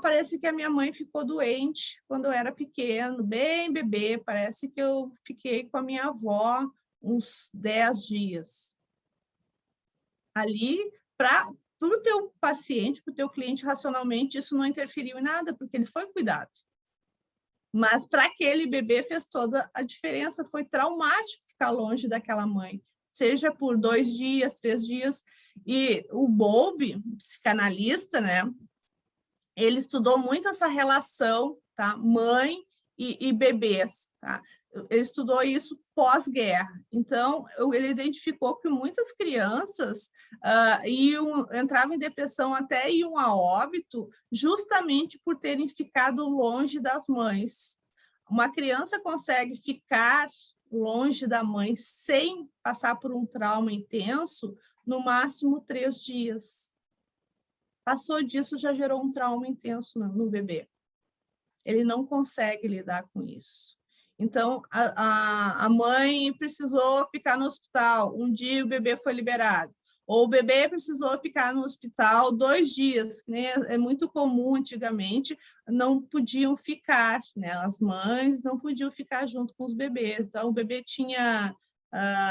parece que a minha mãe ficou doente quando eu era pequeno, bem bebê, parece que eu fiquei com a minha avó uns 10 dias. Ali, para o teu paciente, para o teu cliente, racionalmente, isso não interferiu em nada, porque ele foi cuidado. Mas para aquele bebê fez toda a diferença, foi traumático ficar longe daquela mãe, seja por 2 dias, 3 dias. E o Bowlby, psicanalista, né, ele estudou muito essa relação, tá? Mãe e bebês, tá? Ele estudou isso pós-guerra. Então, ele identificou que muitas crianças entravam em depressão, até iam a óbito, justamente por terem ficado longe das mães. Uma criança consegue ficar longe da mãe sem passar por um trauma intenso, no máximo 3 dias. Passou disso, já gerou um trauma intenso no bebê. Ele não consegue lidar com isso. Então, a mãe precisou ficar no hospital, um dia o bebê foi liberado. Ou o bebê precisou ficar no hospital 2 dias, né? É muito comum antigamente, não podiam ficar, né? As mães não podiam ficar junto com os bebês. Então, o bebê tinha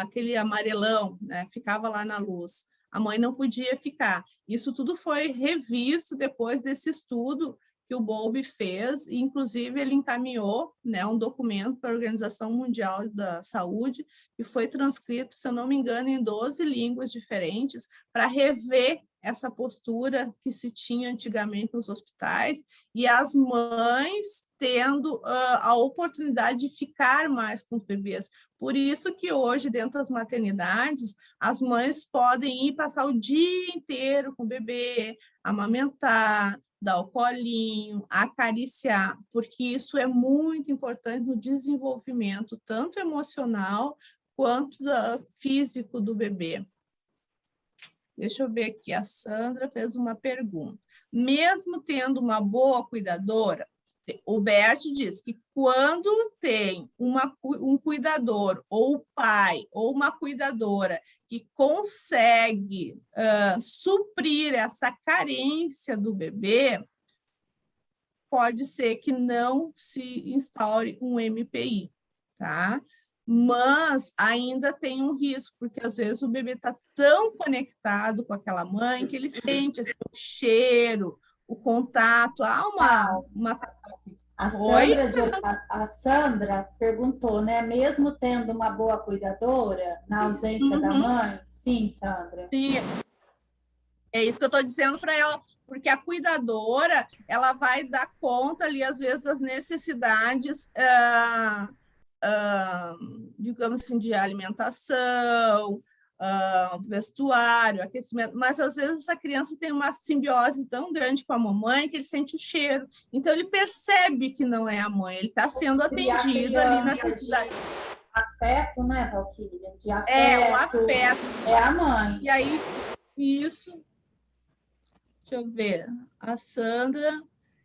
aquele amarelão, né? Ficava lá na luz. A mãe não podia ficar. Isso tudo foi revisto depois desse estudo que o Bowlby fez, e inclusive ele encaminhou, né, um documento para a Organização Mundial da Saúde, e foi transcrito, se eu não me engano, em 12 línguas diferentes, para rever essa postura que se tinha antigamente nos hospitais, e as mães tendo a oportunidade de ficar mais com os bebês. Por isso que hoje, dentro das maternidades, as mães podem ir passar o dia inteiro com o bebê, amamentar, dar o colinho, acariciar, porque isso é muito importante no desenvolvimento, tanto emocional quanto físico do bebê. Deixa eu ver aqui, a Sandra fez uma pergunta. Mesmo tendo uma boa cuidadora, o Bert diz que quando tem um cuidador, ou pai, ou uma cuidadora, que consegue suprir essa carência do bebê, pode ser que não se instaure um MPI, tá? mas ainda tem um risco, porque às vezes o bebê está tão conectado com aquela mãe que ele sente assim, o cheiro, o contato, há uma... A Oi? A Sandra perguntou, né? Mesmo tendo uma boa cuidadora, na ausência da mãe? Sim, Sandra. Sim, é isso que eu estou dizendo para ela, porque a cuidadora, ela vai dar conta ali, às vezes, das necessidades, digamos assim, de alimentação, vestuário, aquecimento, mas às vezes essa criança tem uma simbiose tão grande com a mamãe que ele sente o cheiro, então ele percebe que não é a mãe, ele está sendo atendido ali na necessidade. Afeto, né, Valquíria? De afeto. É, o afeto. É a mãe. E aí, isso... Deixa eu ver. A Sandra...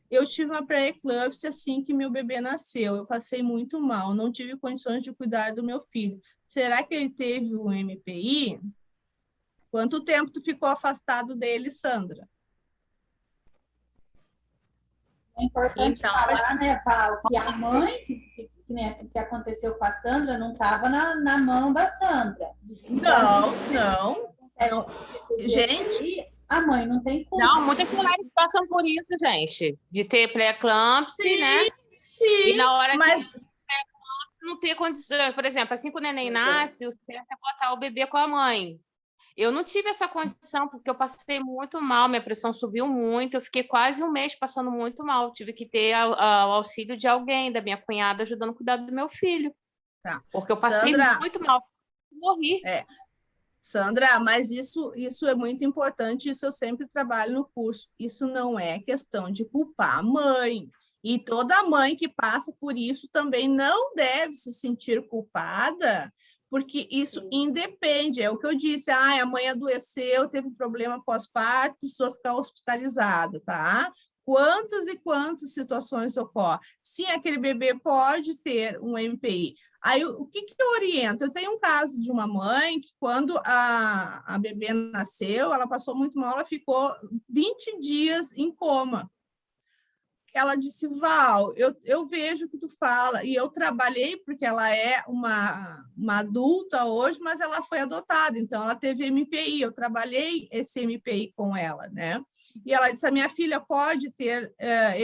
Eu tive uma pré-eclâmpsia assim que meu bebê nasceu. Eu passei muito mal, não tive condições de cuidar do meu filho. Será que ele teve um MPI? Quanto tempo tu ficou afastado dele, Sandra? É importante falar, né, Val, que a mãe que aconteceu com a Sandra não estava na mão da Sandra. Não. Gente, a mãe não tem culpa. Não, muitas mulheres passam por isso, gente, de ter pré-eclâmpsia, né? Sim, e na hora mas... de não ter condições, por exemplo, assim que o neném nasce, o certo é botar o bebê com a mãe. Eu não tive essa condição, porque eu passei muito mal, minha pressão subiu muito, eu fiquei quase um mês passando muito mal, tive que ter o auxílio de alguém, da minha cunhada, ajudando a cuidar do meu filho. Tá. Porque eu passei muito mal, morri. Sandra, mas isso é muito importante, isso eu sempre trabalho no curso. Isso não é questão de culpar a mãe. E toda mãe que passa por isso também não deve se sentir culpada, porque isso independe. É o que eu disse, a mãe adoeceu, teve um problema pós-parto, precisou ficar hospitalizada, tá? Quantas e quantas situações ocorrem? Sim, aquele bebê pode ter um MPI. Aí, o que eu oriento? Eu tenho um caso de uma mãe que, quando a bebê nasceu, ela passou muito mal, ela ficou 20 dias em coma. Ela disse, Val, eu vejo o que tu fala, e eu trabalhei, porque ela é uma adulta hoje, mas ela foi adotada, então ela teve MPI, eu trabalhei esse MPI com ela, né? E ela disse, a minha filha pode ter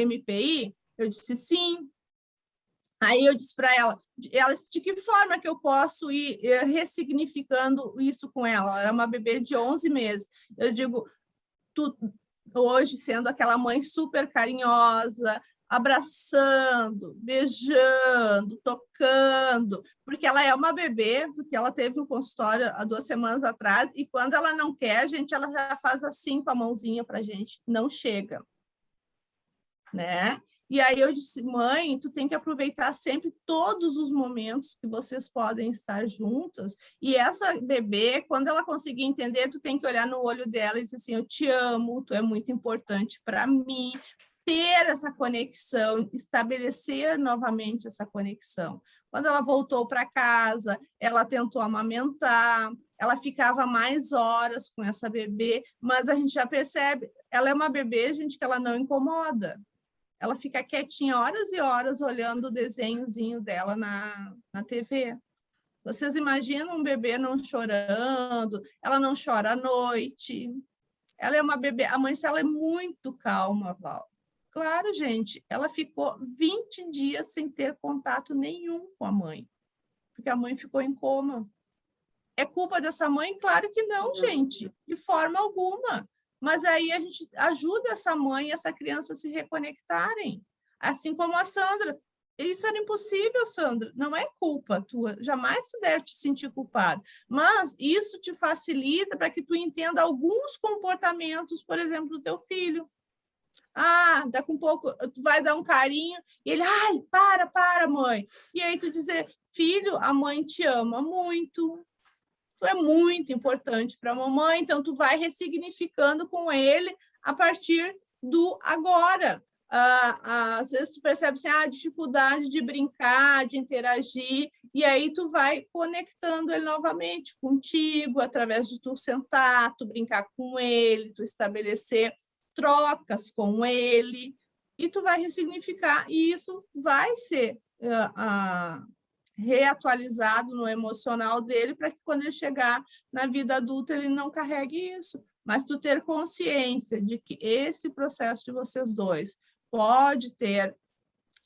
MPI? Eu disse, sim. Aí eu disse para ela disse, de que forma que eu posso ir ressignificando isso com ela? Ela era uma bebê de 11 meses. Eu digo, tu, hoje, sendo aquela mãe super carinhosa, abraçando, beijando, tocando, porque ela é uma bebê, porque ela teve um consultório há 2 semanas atrás, e quando ela não quer, ela já faz assim com a mãozinha para a gente, não chega, né? E aí eu disse, mãe, tu tem que aproveitar sempre todos os momentos que vocês podem estar juntas. E essa bebê, quando ela conseguir entender, tu tem que olhar no olho dela e dizer assim, eu te amo, tu é muito importante para mim. Ter essa conexão, estabelecer novamente essa conexão. Quando ela voltou para casa, ela tentou amamentar, ela ficava mais horas com essa bebê, mas a gente já percebe, ela é uma bebê, gente, que ela não incomoda. Ela fica quietinha horas e horas olhando o desenhozinho dela na TV. Vocês imaginam um bebê não chorando, ela não chora à noite. Ela é uma bebê, a mãe dela é muito calma, Val. Claro, gente, ela ficou 20 dias sem ter contato nenhum com a mãe, porque a mãe ficou em coma. É culpa dessa mãe? Claro que não, gente, de forma alguma. Mas aí a gente ajuda essa mãe e essa criança a se reconectarem. Assim como a Sandra. Isso era impossível, Sandra. Não é culpa tua. Jamais tu deve te sentir culpado. Mas isso te facilita para que tu entenda alguns comportamentos, por exemplo, do teu filho. Daqui um pouco tu vai dar um carinho e ele, para, mãe. E aí tu dizer, filho, a mãe te ama muito. Tu é muito importante para a mamãe, então tu vai ressignificando com ele a partir do agora. Às vezes tu percebe assim, a dificuldade de brincar, de interagir, e aí tu vai conectando ele novamente contigo, através de tu sentar, tu brincar com ele, tu estabelecer trocas com ele, e tu vai ressignificar, e isso vai ser reatualizado no emocional dele, para que quando ele chegar na vida adulta ele não carregue isso. Mas tu ter consciência de que esse processo de vocês dois pode ter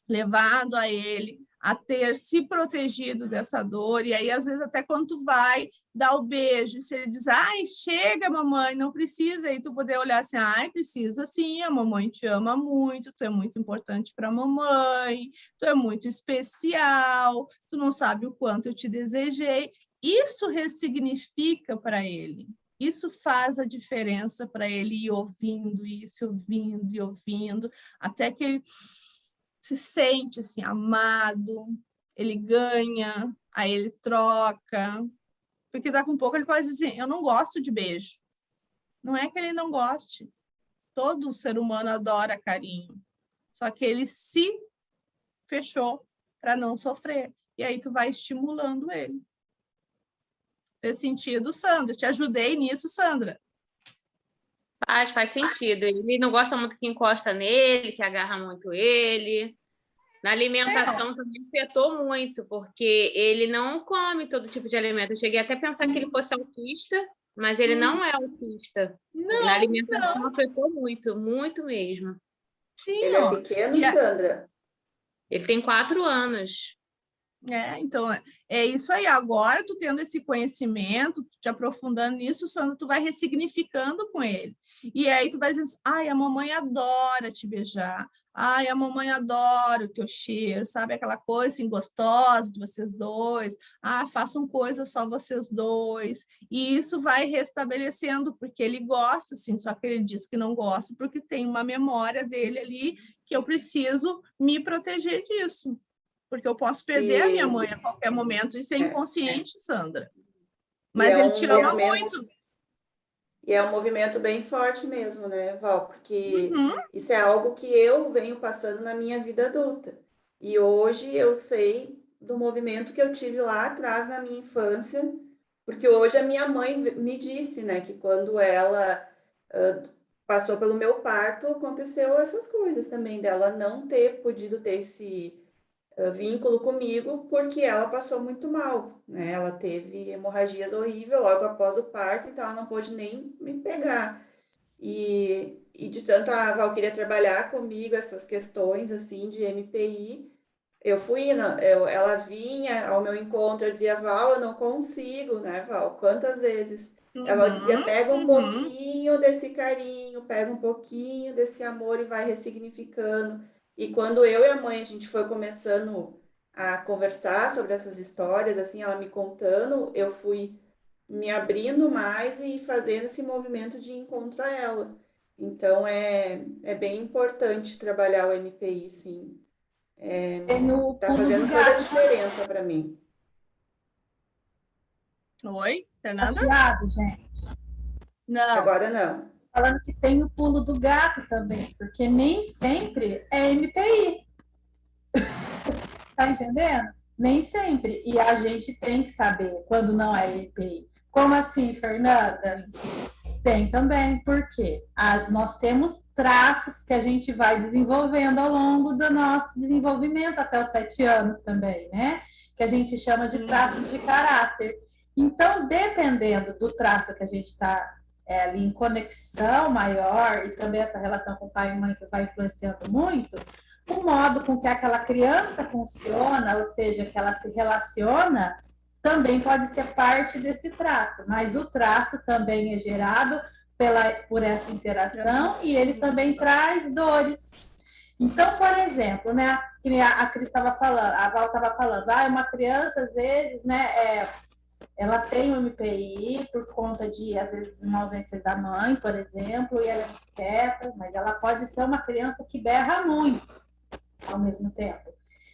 levado a ele a ter se protegido dessa dor, e aí às vezes até quando tu vai dar o beijo, se ele diz, ai, chega mamãe, não precisa, aí tu poder olhar assim, ai, precisa sim, a mamãe te ama muito, tu é muito importante para a mamãe, tu é muito especial, tu não sabe o quanto eu te desejei, isso ressignifica para ele. Isso faz a diferença para ele ir ouvindo isso, ouvindo e ouvindo, até que ele se sente assim, amado, ele ganha, aí ele troca, porque daqui a um pouco ele pode dizer, eu não gosto de beijo. Não é que ele não goste, todo ser humano adora carinho, só que ele se fechou para não sofrer, e aí tu vai estimulando ele. Fez sentido, Sandra? Te ajudei nisso, Sandra? Faz sentido. Ele não gosta muito que encosta nele, que agarra muito ele. Na alimentação também afetou muito, porque ele não come todo tipo de alimento. Eu cheguei até a pensar que ele fosse autista, mas ele não é autista. Na alimentação afetou muito, muito mesmo. Sim, Ele é pequeno, Sandra? Ele tem 4 anos. Então, é isso aí. Agora, tu tendo esse conhecimento, te aprofundando nisso, Sandra, tu vai ressignificando com ele. E aí tu vai dizendo, ai, a mamãe adora te beijar. Ai, a mamãe adora o teu cheiro, sabe? Aquela coisa assim, gostosa de vocês dois. Ah, façam coisas só vocês dois. E isso vai restabelecendo, porque ele gosta, assim, só que ele diz que não gosta, porque tem uma memória dele ali que eu preciso me proteger disso. Porque eu posso perder a minha mãe a qualquer momento. Isso é inconsciente, Sandra. Mas ele te ama muito. E é um movimento bem forte mesmo, né, Val? Porque isso é algo que eu venho passando na minha vida adulta. E hoje eu sei do movimento que eu tive lá atrás na minha infância, porque hoje a minha mãe me disse, né, que quando ela passou pelo meu parto, aconteceu essas coisas também, dela não ter podido ter esse vínculo comigo, porque ela passou muito mal, né? Ela teve hemorragias horríveis logo após o parto, então ela não pôde nem me pegar. E de tanto a Val queria trabalhar comigo essas questões, assim, de MPI, ela vinha ao meu encontro, eu dizia, Val, eu não consigo, né, Val? Quantas vezes? Ela dizia, pega um pouquinho desse carinho, pega um pouquinho desse amor e vai ressignificando. E quando eu e a mãe, a gente foi começando a conversar sobre essas histórias, assim, ela me contando, eu fui me abrindo mais e fazendo esse movimento de encontro a ela. Então, é bem importante trabalhar o MPI, sim. Tá fazendo toda a diferença para mim. Oi, Fernanda? Chiado, gente. Não. Agora não. Falando que tem o pulo do gato também, porque nem sempre é MPI. Tá entendendo? Nem sempre. E a gente tem que saber quando não é MPI. Como assim, Fernanda? Tem também, porque nós temos traços que a gente vai desenvolvendo ao longo do nosso desenvolvimento, até os 7 anos também, né? Que a gente chama de traços de caráter. Então, dependendo do traço que a gente está ali em conexão maior, e também essa relação com pai e mãe que vai influenciando muito, o modo com que aquela criança funciona, ou seja, que ela se relaciona, também pode ser parte desse traço, mas o traço também é gerado por essa interação e ele também traz dores. Então, por exemplo, né, que a Cris estava falando, a Val estava falando, uma criança, às vezes, né, ela tem um MPI por conta de, às vezes, uma ausência da mãe, por exemplo, e ela é quieta, mas ela pode ser uma criança que berra muito ao mesmo tempo.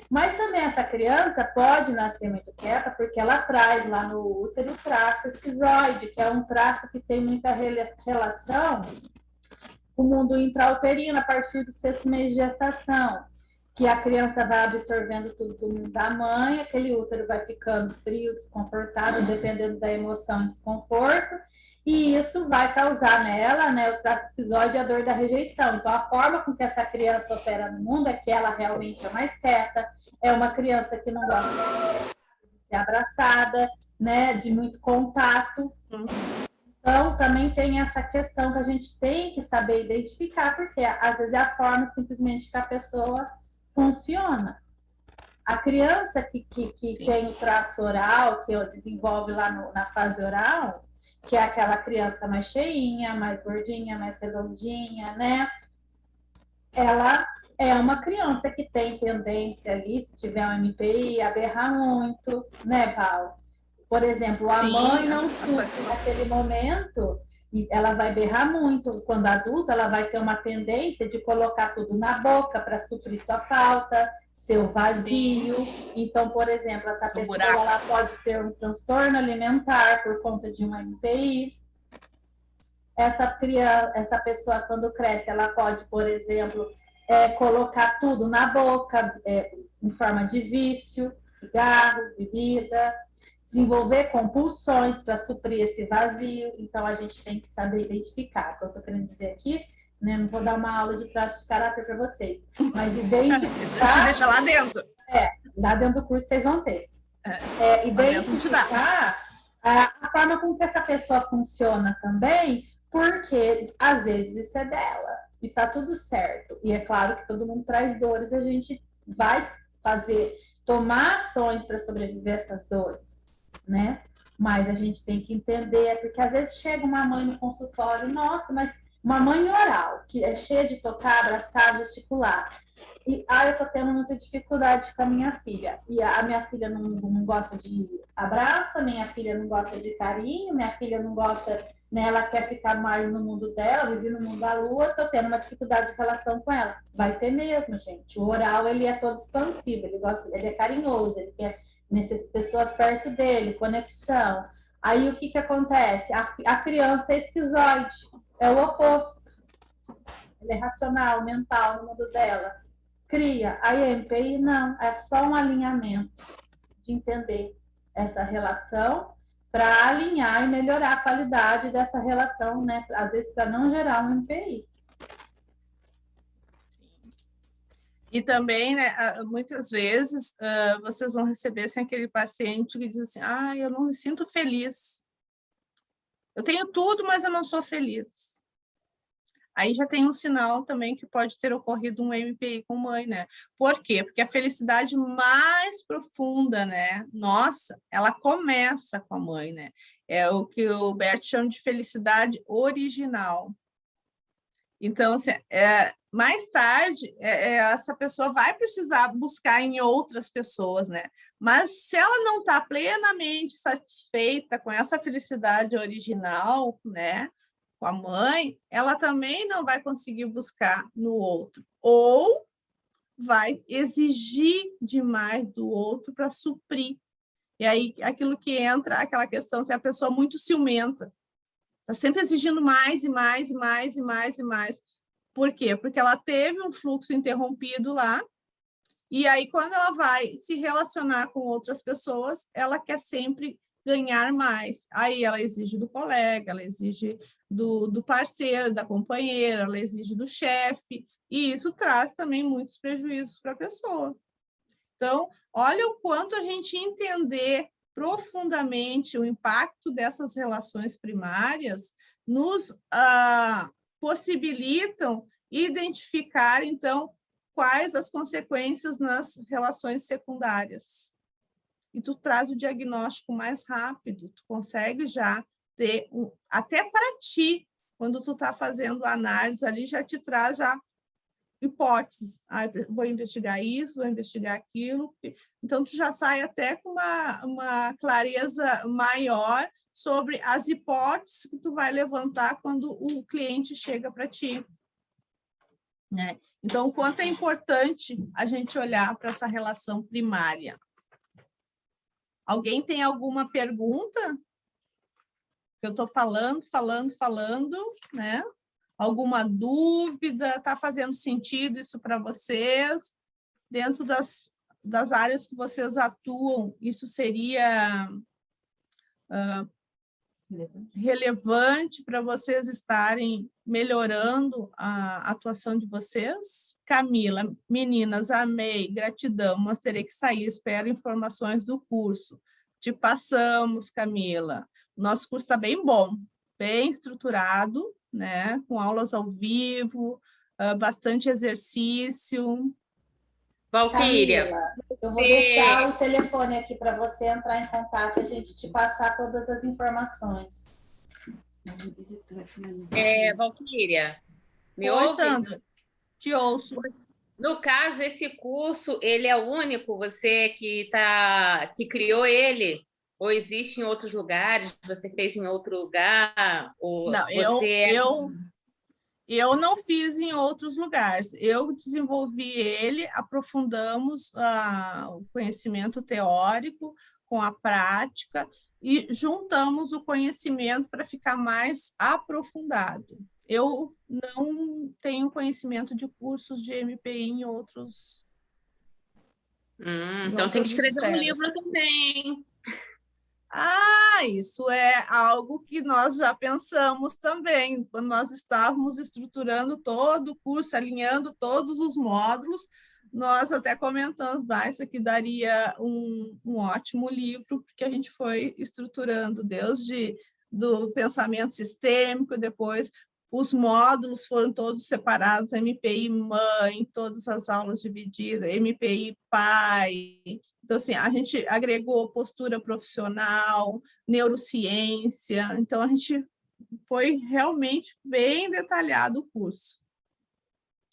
Mas também essa criança pode nascer muito quieta porque ela traz lá no útero o traço esquizoide, que é um traço que tem muita relação com o mundo intrauterino a partir do 6º mês de gestação, que a criança vai absorvendo tudo da mãe, aquele útero vai ficando frio, desconfortável, dependendo da emoção e desconforto, e isso vai causar nela, né, o traço esquizoide e a dor da rejeição. Então, a forma com que essa criança opera no mundo é que ela realmente é mais quieta, é uma criança que não gosta ser abraçada, né, de muito contato. Então, também tem essa questão que a gente tem que saber identificar, porque às vezes é a forma simplesmente que a pessoa funciona. A criança que tem o traço oral, que desenvolve lá na fase oral, que é aquela criança mais cheinha, mais gordinha, mais redondinha, né? Ela é uma criança que tem tendência ali, se tiver um MPI, a berrar muito, né, Val? Por exemplo, a mãe não supre naquele momento, e ela vai berrar muito. Quando adulta, ela vai ter uma tendência de colocar tudo na boca para suprir sua falta, seu vazio. Sim. Então, por exemplo, essa pessoa ela pode ter um transtorno alimentar por conta de um MPI. Essa pessoa, quando cresce, ela pode, por exemplo, colocar tudo na boca, em forma de vício, cigarro, bebida, desenvolver compulsões para suprir esse vazio. Então, a gente tem que saber identificar. O que eu estou querendo dizer aqui, né? Não vou dar uma aula de traço de caráter para vocês, mas identificar... Isso a gente deixa lá dentro. Lá dentro do curso vocês vão ter. Identificar a forma com que essa pessoa funciona também, porque às vezes isso é dela e tá tudo certo. E é claro que todo mundo traz dores, a gente vai tomar ações para sobreviver a essas dores, né? Mas a gente tem que entender, porque às vezes chega uma mãe no consultório, nossa, mas uma mãe oral, que é cheia de tocar, abraçar, gesticular. E eu tô tendo muita dificuldade com a minha filha. E a minha filha não gosta de abraço, a minha filha não gosta de carinho, minha filha não gosta, né? Ela quer ficar mais no mundo dela, vive no mundo da lua, tô tendo uma dificuldade de relação com ela. Vai ter mesmo, gente. O oral, ele é todo expansivo, ele é carinhoso, ele quer pessoas perto dele, conexão. Aí o que acontece? A criança é esquizoide, é o oposto. Ele é racional, mental no mundo dela. Cria. Aí a MPI não, é só um alinhamento de entender essa relação para alinhar e melhorar a qualidade dessa relação, né? Às vezes para não gerar um MPI. E também, né, muitas vezes, vocês vão receber assim, aquele paciente que diz assim, eu não me sinto feliz. Eu tenho tudo, mas eu não sou feliz. Aí já tem um sinal também que pode ter ocorrido um MPI com mãe, né? Por quê? Porque a felicidade mais profunda, né? Nossa, ela começa com a mãe, né? É o que o Bert chama de felicidade original. Então, assim, mais tarde, essa pessoa vai precisar buscar em outras pessoas, né? Mas se ela não está plenamente satisfeita com essa felicidade original, né? Com a mãe, ela também não vai conseguir buscar no outro. Ou vai exigir demais do outro para suprir. E aí, aquilo que entra, aquela questão, se a pessoa muito ciumenta, está sempre exigindo mais e mais e mais e mais e mais. Por quê? Porque ela teve um fluxo interrompido lá, e aí, quando ela vai se relacionar com outras pessoas, ela quer sempre ganhar mais. Aí ela exige do colega, ela exige do parceiro, da companheira, ela exige do chefe, e isso traz também muitos prejuízos para a pessoa. Então, olha o quanto a gente entender profundamente o impacto dessas relações primárias nos possibilitam identificar, então, quais as consequências nas relações secundárias. E tu traz o diagnóstico mais rápido, tu consegue já ter, até para ti, quando tu está fazendo a análise ali, já te traz já hipóteses. Vou investigar isso, vou investigar aquilo. Então, tu já sai até com uma clareza maior sobre as hipóteses que tu vai levantar quando o cliente chega para ti. Né? Então, o quanto é importante a gente olhar para essa relação primária. Alguém tem alguma pergunta? Eu estou falando, né? Alguma dúvida? Está fazendo sentido isso para vocês? Dentro das áreas que vocês atuam, isso seria relevante para vocês estarem melhorando a atuação de vocês? Camila, meninas, amei, gratidão, mas terei que sair, espero informações do curso. Te passamos, Camila. Nosso curso está bem bom, bem estruturado, né? Com aulas ao vivo, bastante exercício. Valquíria, Camila, eu vou deixar o telefone aqui para você entrar em contato e a gente te passar todas as informações. Valquíria, me Oi, ouve? Sandra, te ouço. No caso, esse curso, ele é único? Você que criou ele? Ou existe em outros lugares? Você fez em outro lugar? Ou Não, você eu não fiz em outros lugares. Eu desenvolvi ele, aprofundamos o conhecimento teórico com a prática e juntamos o conhecimento para ficar mais aprofundado. Eu não tenho conhecimento de cursos de MPI em outros. então tem que escrever um esferas. livro também. Isso é algo que nós já pensamos também, quando nós estávamos estruturando todo o curso, alinhando todos os módulos, nós até comentamos, isso aqui daria um ótimo livro, porque a gente foi estruturando desde do pensamento sistêmico, depois os módulos foram todos separados, MPI mãe, todas as aulas divididas, MPI pai. Então, assim, a gente agregou postura profissional, neurociência, então a gente foi realmente bem detalhado o curso.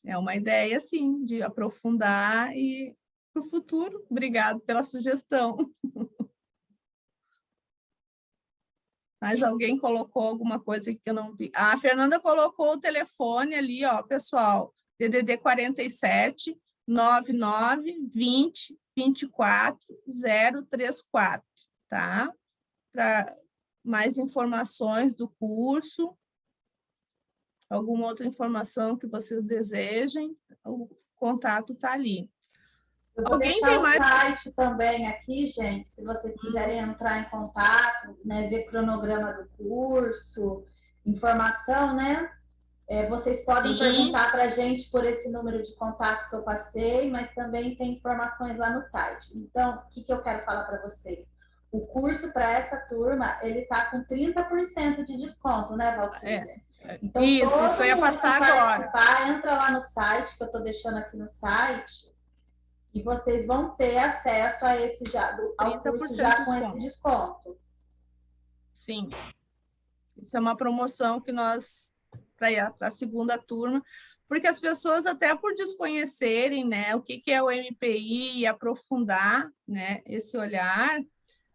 É uma ideia, assim, de aprofundar e para o futuro. Obrigado pela sugestão. Mas alguém colocou alguma coisa que eu não vi. A Fernanda colocou o telefone ali, ó, pessoal, DDD 47 99 20 24 034, tá? Para mais informações do curso, alguma outra informação que vocês desejem, o contato está ali. Eu vou deixar o site também aqui, gente, se vocês quiserem entrar em contato, né, ver cronograma do curso, informação, né? Vocês podem perguntar para a gente por esse número de contato que eu passei, mas também tem informações lá no site. Então, o que eu quero falar para vocês? O curso para essa turma, ele está com 30% de desconto, né, Valquíria? Então, isso que eu ia passar agora. Entra lá no site, que eu estou deixando aqui no site, e vocês vão ter acesso a esse ao curso já com esse desconto. Sim. Isso é uma promoção que nós, para a segunda turma, porque as pessoas, até por desconhecerem, né, o que é o MPI e aprofundar, né, esse olhar,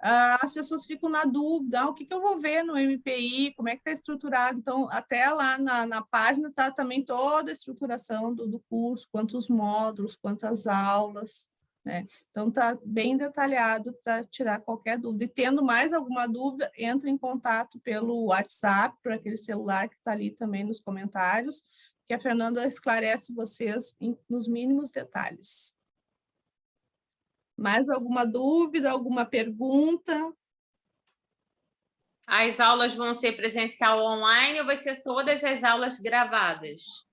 as pessoas ficam na dúvida, o que eu vou ver no MPI, como é que está estruturado. Então, até lá na página está também toda a estruturação do curso, quantos módulos, quantas aulas, né? Então, está bem detalhado para tirar qualquer dúvida. E tendo mais alguma dúvida, entre em contato pelo WhatsApp, por aquele celular que está ali também nos comentários, que a Fernanda esclarece vocês nos mínimos detalhes. Mais alguma dúvida, alguma pergunta? As aulas vão ser presencial online ou vai ser todas as aulas gravadas?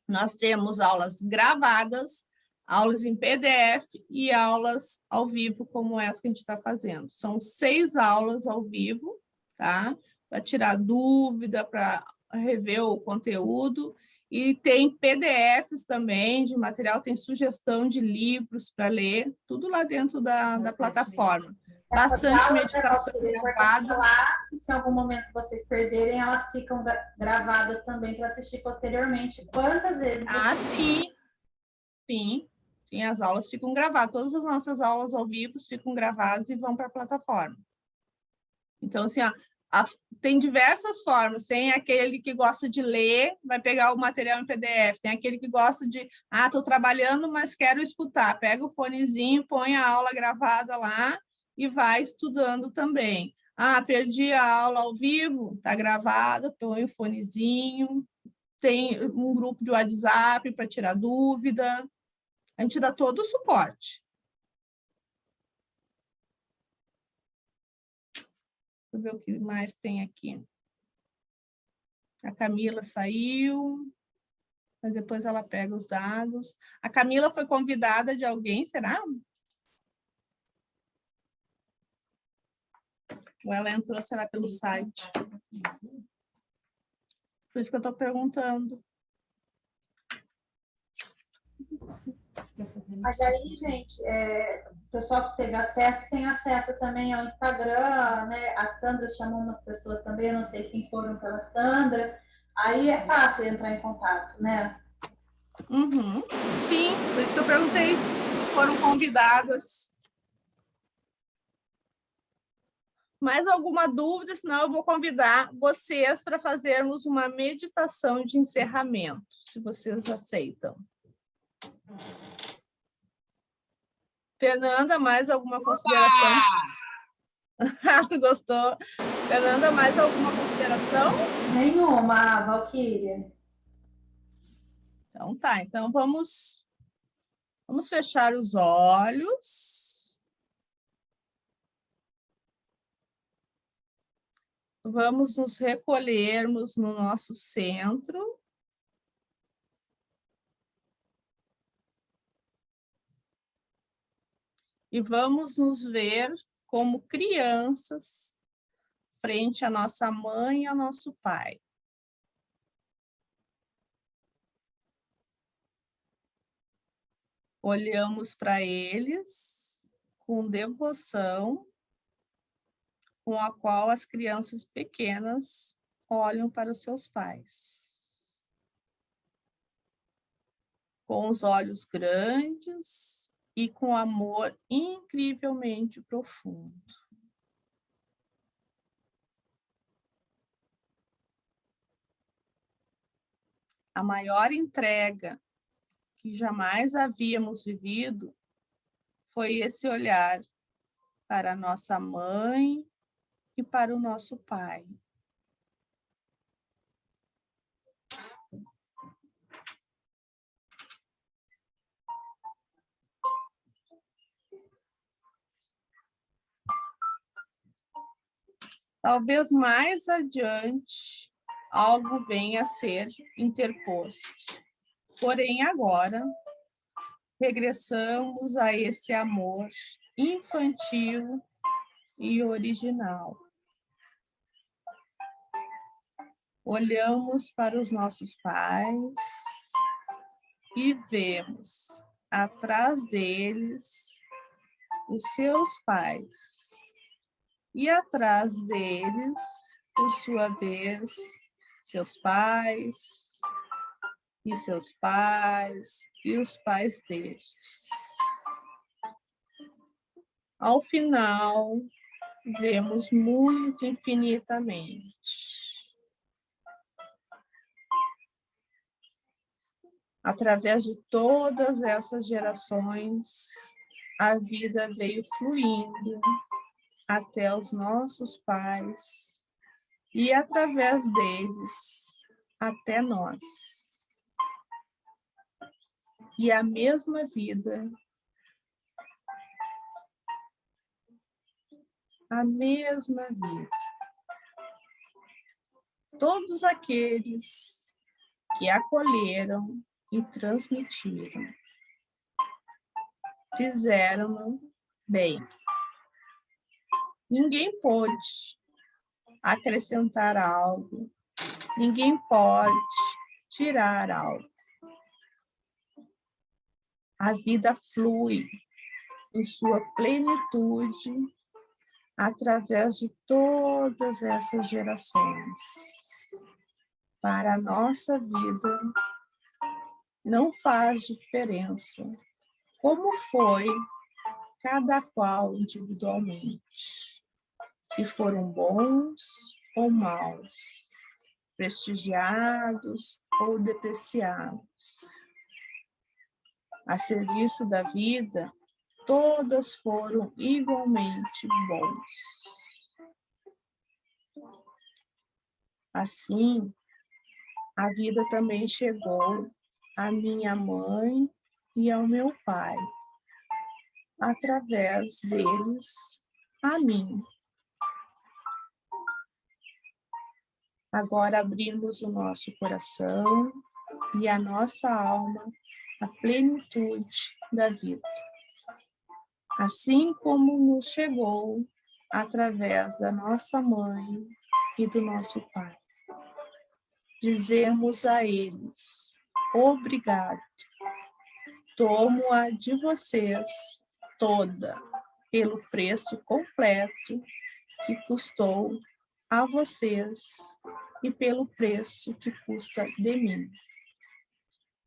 Nós temos aulas gravadas, aulas em PDF e aulas ao vivo, como essa que a gente está fazendo. São 6 aulas ao vivo, tá? Para tirar dúvida, para rever o conteúdo. E tem PDFs também de material, tem sugestão de livros para ler, tudo lá dentro da plataforma. Bastante meditação gravada. E se em algum momento vocês perderem, elas ficam gravadas também para assistir posteriormente. Quantas vezes? Sim. Sim, as aulas ficam gravadas. Todas as nossas aulas ao vivo ficam gravadas e vão para a plataforma. Então, assim, tem diversas formas. Tem aquele que gosta de ler, vai pegar o material em PDF. Tem aquele que gosta de, estou trabalhando, mas quero escutar. Pega o fonezinho, põe a aula gravada lá e vai estudando também. Perdi a aula ao vivo, está gravada, põe o fonezinho. Tem um grupo de WhatsApp para tirar dúvida. A gente dá todo o suporte. Deixa eu ver o que mais tem aqui. A Camila saiu, mas depois ela pega os dados. A Camila foi convidada de alguém, será? Ou ela entrou, será pelo site? Por isso que eu estou perguntando. Mas aí, gente, o pessoal que teve acesso tem acesso também ao Instagram, né? A Sandra chamou umas pessoas também, eu não sei quem foram pela Sandra. Aí é fácil entrar em contato, né? Uhum. Sim, por isso que eu perguntei se foram convidadas. Mais alguma dúvida? Senão eu vou convidar vocês para fazermos uma meditação de encerramento, se vocês aceitam. Fernanda, mais alguma consideração? Tu gostou? Fernanda, mais alguma consideração? Nenhuma, Valquíria. Então tá, então vamos fechar os olhos. Vamos nos recolhermos no nosso centro. E vamos nos ver como crianças frente à nossa mãe e ao nosso pai. Olhamos para eles com devoção, com a qual as crianças pequenas olham para os seus pais. Com os olhos grandes e com amor incrivelmente profundo. A maior entrega que jamais havíamos vivido foi esse olhar para a nossa mãe e para o nosso pai. Talvez mais adiante algo venha a ser interposto. Porém, agora, regressamos a esse amor infantil e original. Olhamos para os nossos pais e vemos atrás deles os seus pais. E atrás deles, por sua vez, seus pais, e seus pais, e os pais deles. Ao final, vemos muito infinitamente. Através de todas essas gerações, a vida veio fluindo até os nossos pais e, através deles, até nós. E a mesma vida, a mesma vida. Todos aqueles que acolheram e transmitiram, fizeram bem. Ninguém pôde acrescentar algo, ninguém pode tirar algo. A vida flui em sua plenitude através de todas essas gerações. Para a nossa vida, não faz diferença como foi cada qual individualmente, se foram bons ou maus, prestigiados ou depreciados. A serviço da vida, todas foram igualmente bons. Assim, a vida também chegou à minha mãe e ao meu pai, através deles a mim. Agora abrimos o nosso coração e a nossa alma à plenitude da vida. Assim como nos chegou através da nossa mãe e do nosso pai. Dizemos a eles: obrigado. Tomo-a de vocês toda, pelo preço completo que custou a vocês e pelo preço que custa de mim.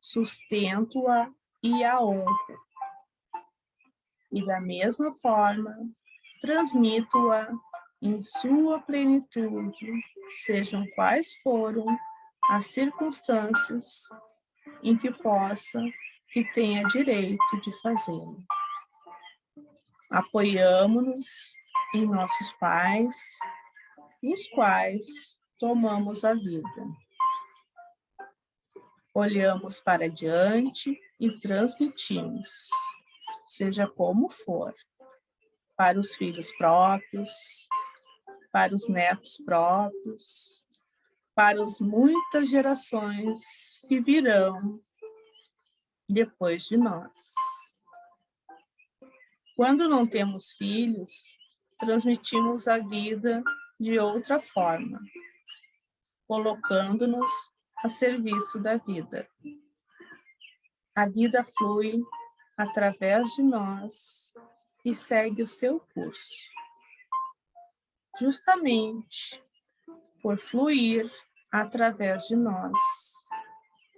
Sustento-a e a honro. E da mesma forma, transmito-a em sua plenitude, sejam quais foram as circunstâncias em que possa e tenha direito de fazê-lo. Apoiamo-nos em nossos pais, os quais tomamos a vida. Olhamos para diante e transmitimos, seja como for, para os filhos próprios, para os netos próprios, para as muitas gerações que virão depois de nós. Quando não temos filhos, transmitimos a vida de outra forma, colocando-nos a serviço da vida. A vida flui através de nós e segue o seu curso. Justamente por fluir através de nós,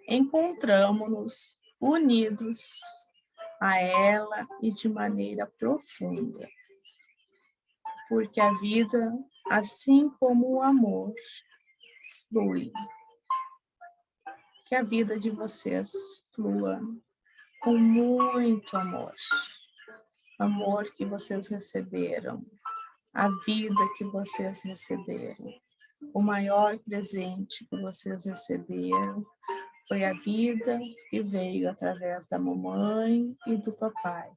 encontramo-nos unidos a ela e de maneira profunda. Porque a vida, assim como o amor, flui. Que a vida de vocês flua com muito amor. Amor que vocês receberam, a vida que vocês receberam. O maior presente que vocês receberam foi a vida que veio através da mamãe e do papai.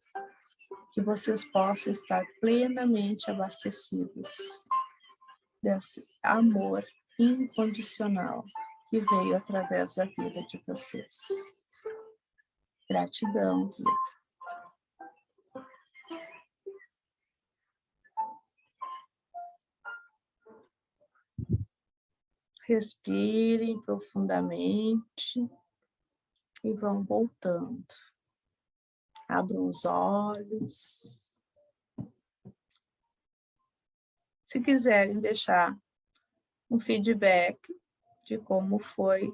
Que vocês possam estar plenamente abastecidos desse amor incondicional que veio através da vida de vocês. Gratidão, vida. Respirem profundamente e vão voltando. Abram os olhos. Se quiserem deixar um feedback de como foi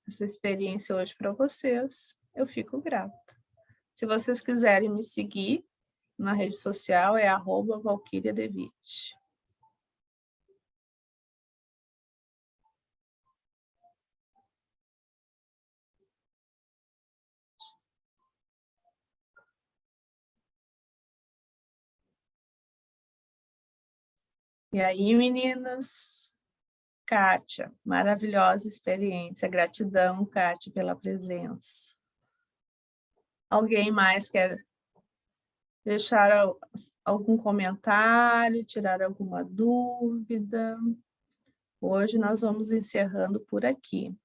essa experiência hoje para vocês, eu fico grata. Se vocês quiserem me seguir na rede social, é @valquiriadevite. E aí, meninas? Kátia, maravilhosa experiência. Gratidão, Kátia, pela presença. Alguém mais quer deixar algum comentário, tirar alguma dúvida? Hoje nós vamos encerrando por aqui.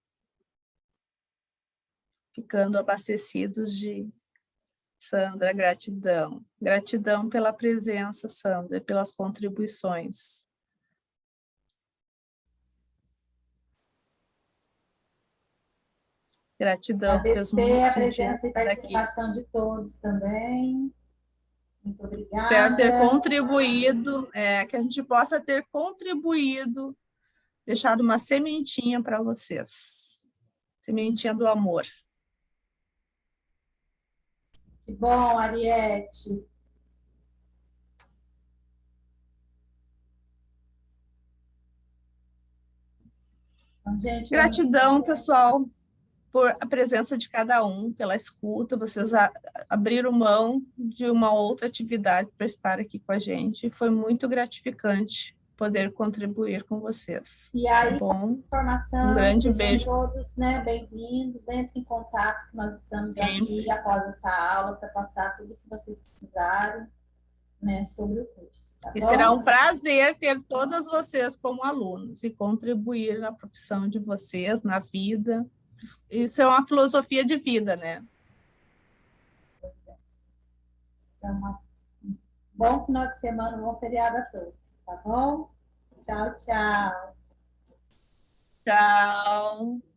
Ficando abastecidos de Sandra, gratidão. Gratidão pela presença, Sandra, pelas contribuições. Gratidão. Agradecer a presença e participação de todos também. Muito obrigada. Espero ter contribuído, que a gente possa ter contribuído, deixado uma sementinha para vocês. Sementinha do amor. Que bom, Ariete. Então, gente, gratidão, pessoal, por a presença de cada um, pela escuta. Vocês abriram mão de uma outra atividade para estar aqui com a gente. Foi muito gratificante poder contribuir com vocês. E aí, tá bom? Informação, um grande beijo. Todos, né, bem-vindos. Entrem em contato, que nós estamos aqui após essa aula para passar tudo que vocês precisarem, né, sobre o curso. Tá e bom? será um prazer ter todas vocês como alunos e contribuir na profissão de vocês, na vida. Isso é uma filosofia de vida, né? Então, bom final de semana, um bom feriado a todos, tá bom? Tchau, tchau. Tchau.